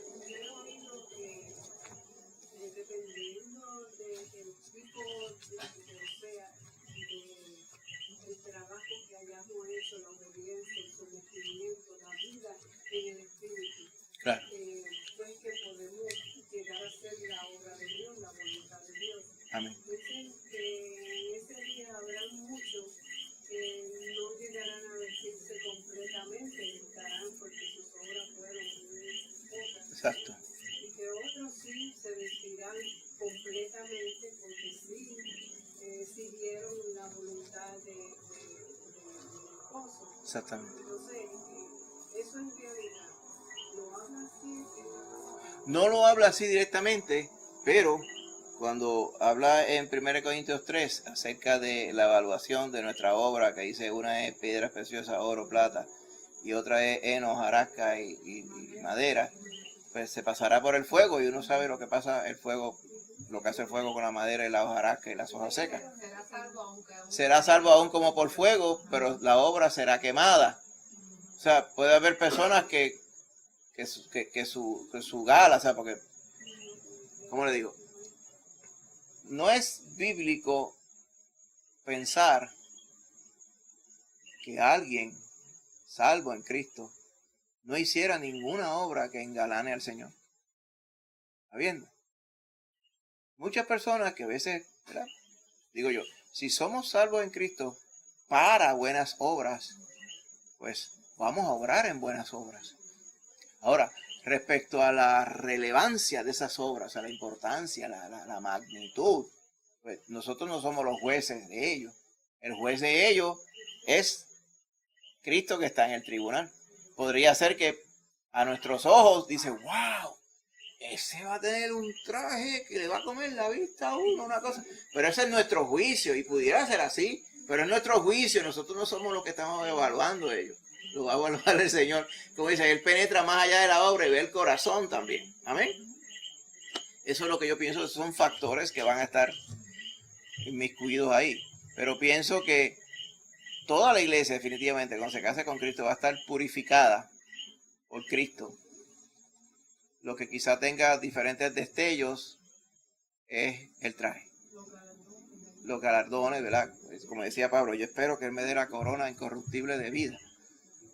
Claro. Pues que podemos llegar a ser la obra de Dios, la voluntad de Dios. Amén. Dicen que en ese día habrá muchos que no llegarán a vestirse completamente, estarán porque sus obras fueron muy pocas. Exacto. Y que otros sí se vestirán completamente porque sí siguieron la voluntad del esposo. Exactamente. Entonces, eso en realidad no habla así. No lo habla así directamente, pero cuando habla en 1 Corintios 3 acerca de la evaluación de nuestra obra, que dice una es piedras preciosas, oro, plata, y otra es heno, hojarasca y madera, pues se pasará por el fuego, y uno sabe lo que pasa el fuego, lo que hace el fuego con la madera y la hojarasca y las hojas secas. Será salvo aún como por fuego, pero la obra será quemada. O sea, puede haber personas que su gala, o sea, porque, ¿cómo le digo? No es bíblico pensar que alguien salvo en Cristo no hiciera ninguna obra que engalane al Señor. ¿Está viendo? Muchas personas que a veces, ¿verdad? Digo yo, si somos salvos en Cristo para buenas obras, pues vamos a obrar en buenas obras. Ahora, respecto a la relevancia de esas obras, a la importancia, la magnitud, pues nosotros no somos los jueces de ellos. El juez de ellos es Cristo que está en el tribunal. Podría ser que a nuestros ojos dice, wow, ese va a tener un traje que le va a comer la vista a uno, una cosa. Pero ese es nuestro juicio y pudiera ser así, pero es nuestro juicio. Nosotros no somos los que estamos evaluando ellos. Lo va a evaluar el Señor. Como dice, Él penetra más allá de la obra y ve el corazón también. Amén. Eso es lo que yo pienso, son factores que van a estar inmiscuidos ahí. Pero pienso que toda la iglesia definitivamente, cuando se case con Cristo, va a estar purificada por Cristo. Lo que quizá tenga diferentes destellos es el traje. Los galardones, ¿verdad? Como decía Pablo, yo espero que Él me dé la corona incorruptible de vida.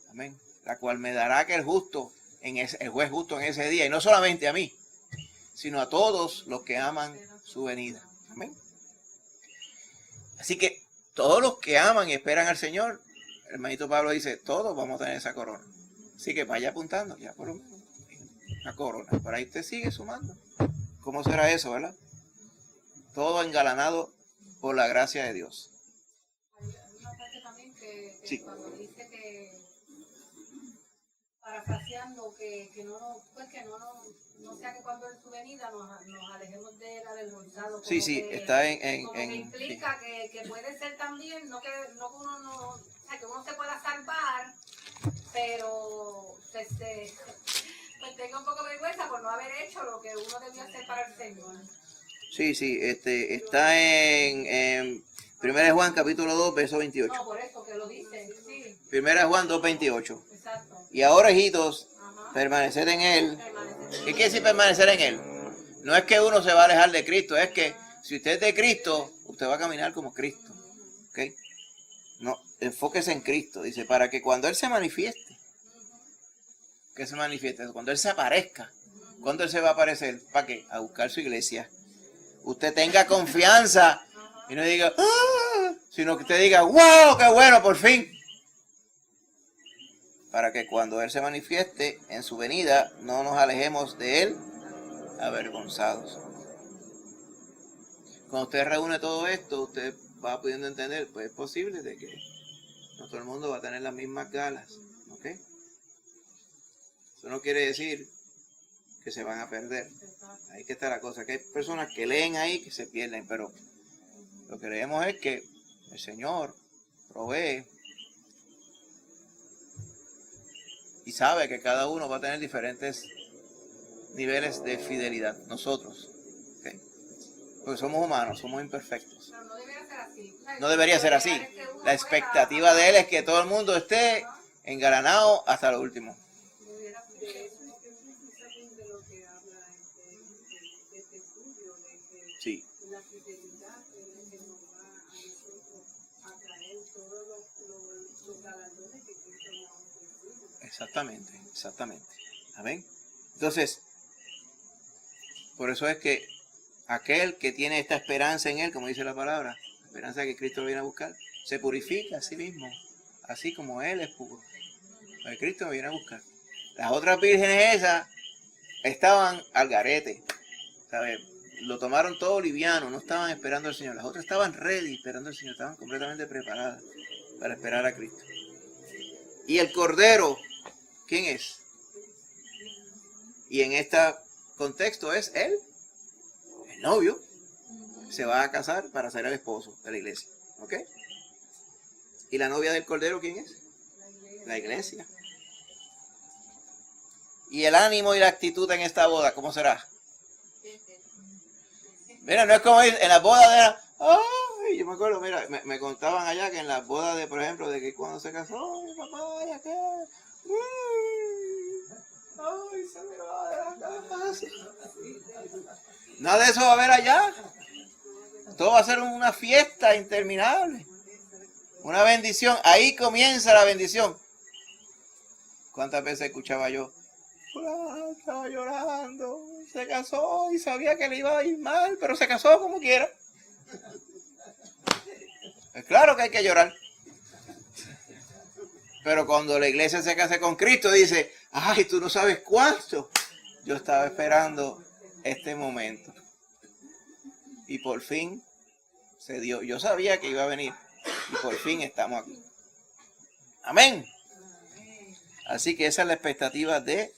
Amén. La cual me dará que el juez justo en ese día, y no solamente a mí, sino a todos los que aman su venida. Amén. Así que todos los que aman y esperan al Señor, el hermanito Pablo dice, todos vamos a tener esa corona. Así que vaya apuntando ya por lo menos una corona. Por ahí usted sigue sumando. ¿Cómo será eso, verdad? Todo engalanado por la gracia de Dios. Hay una parte también que Sí. cuando dice que, parafraseando, que no sea que cuando en su venida nos alejemos de él avergonzado. Sí, sí, está en como que implica sí. que puede ser también, no que uno no, o sea, que uno se pueda salvar, pero pues tengo un poco de vergüenza por no haber hecho lo que uno debió hacer para el Señor. Sí, está en 1 Juan capítulo 2, verso 28. No, por eso que lo dice, sí. 1 Juan 2, 28. Exacto. Y ahora, hijitos, Ajá. permanecer en Él. Permanecer. ¿Qué quiere decir permanecer en Él? No es que uno se va a alejar de Cristo, es que si usted es de Cristo, usted va a caminar como Cristo. ¿Ok? No, enfóquese en Cristo. Dice, para que cuando Él se manifieste, que se manifieste, cuando Él se aparezca, ¿cuándo Él se va a aparecer? ¿Para qué? A buscar su iglesia. Usted tenga confianza y no diga, ¡ah!, sino que usted diga, ¡wow, qué bueno, por fin! Para que cuando Él se manifieste en su venida, no nos alejemos de Él avergonzados. Cuando usted reúne todo esto, usted va pudiendo entender, pues es posible de que no todo el mundo va a tener las mismas galas, ¿ok? Eso no quiere decir que se van a perder. Ahí que está la cosa, que hay personas que leen ahí que se pierden, pero lo que leemos es que el Señor provee y sabe que cada uno va a tener diferentes niveles de fidelidad, nosotros, ¿okay? Porque somos humanos, somos imperfectos. Pero no debería ser así. No debería ser así. La expectativa de Él es que todo el mundo esté engalanado hasta lo último. De eso es precisamente lo que habla este estudio, de que Sí, la fidelidad es lo que nos va a nosotros a traer todos los galardones que Cristo nos ha ofrecido. exactamente. Amén. Entonces, por eso es que aquel que tiene esta esperanza en Él, como dice la palabra, la esperanza que Cristo viene a buscar, se purifica a sí mismo, así como Él es puro. Porque Cristo viene a buscar. Las otras vírgenes esas estaban al garete, ¿sabes? Lo tomaron todo liviano, no estaban esperando al Señor. Las otras estaban ready esperando al Señor, estaban completamente preparadas para esperar a Cristo. Y el Cordero, ¿quién es? Y en este contexto es Él, el novio. se va a casar para ser el esposo de la iglesia. ¿Ok? ¿Y la novia del Cordero quién es? La iglesia. ¿Y el ánimo y la actitud en esta boda cómo será? Mira, no es como en las bodas de... Ay, yo me acuerdo, mira, me contaban allá que en las bodas de, por ejemplo, de que cuando se casó, mi papá, ya que... Ay, se me va de la casa. Nada de eso va a haber allá. Todo va a ser una fiesta interminable. Una bendición. Ahí comienza la bendición. ¿Cuántas veces escuchaba yo? Estaba llorando. Se casó y sabía que le iba a ir mal, pero se casó como quiera. Es claro que hay que llorar. Pero cuando la iglesia se case con Cristo, dice, ay, tú no sabes cuánto. Yo estaba esperando este momento. Y por fin se dio. Yo sabía que iba a venir. Y por fin estamos aquí. Amén. Así que esa es la expectativa de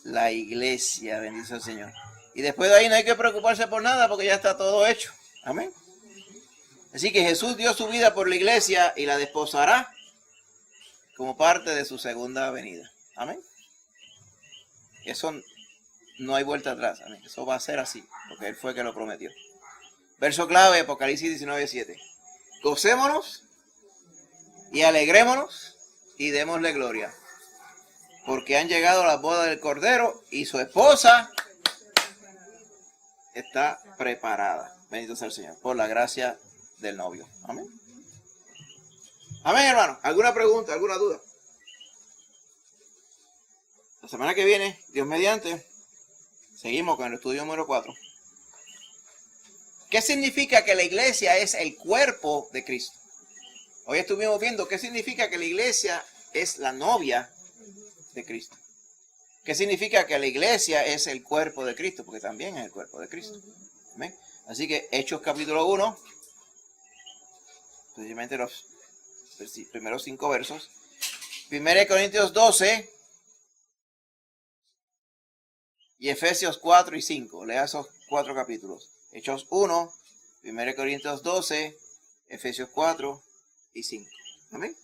la iglesia. Bendice al Señor. Y después de ahí no hay que preocuparse por nada porque ya está todo hecho. Amén. Así que Jesús dio su vida por la iglesia y la desposará como parte de su segunda venida. Amén. Eso no hay vuelta atrás. Amén. Eso va a ser así porque Él fue que lo prometió. Verso clave, Apocalipsis 19:7. Gocémonos y alegrémonos y démosle gloria, porque han llegado las bodas del Cordero y su esposa está preparada. Bendito sea el Señor, por la gracia del novio. Amén. Amén, hermano. ¿Alguna pregunta, alguna duda? La semana que viene, Dios mediante, seguimos con el estudio número 4. ¿Qué significa que la iglesia es el cuerpo de Cristo? Hoy estuvimos viendo qué significa que la iglesia es la novia de Cristo. ¿Qué significa que la iglesia es el cuerpo de Cristo? Porque también es el cuerpo de Cristo. ¿Amén? Así que Hechos capítulo 1, precisamente los primeros 5 versos. 1 Corintios 12 y Efesios 4 y 5. Lea esos 4 capítulos. Hechos 1, 1 Corintios 12, Efesios 4 y 5. Amén.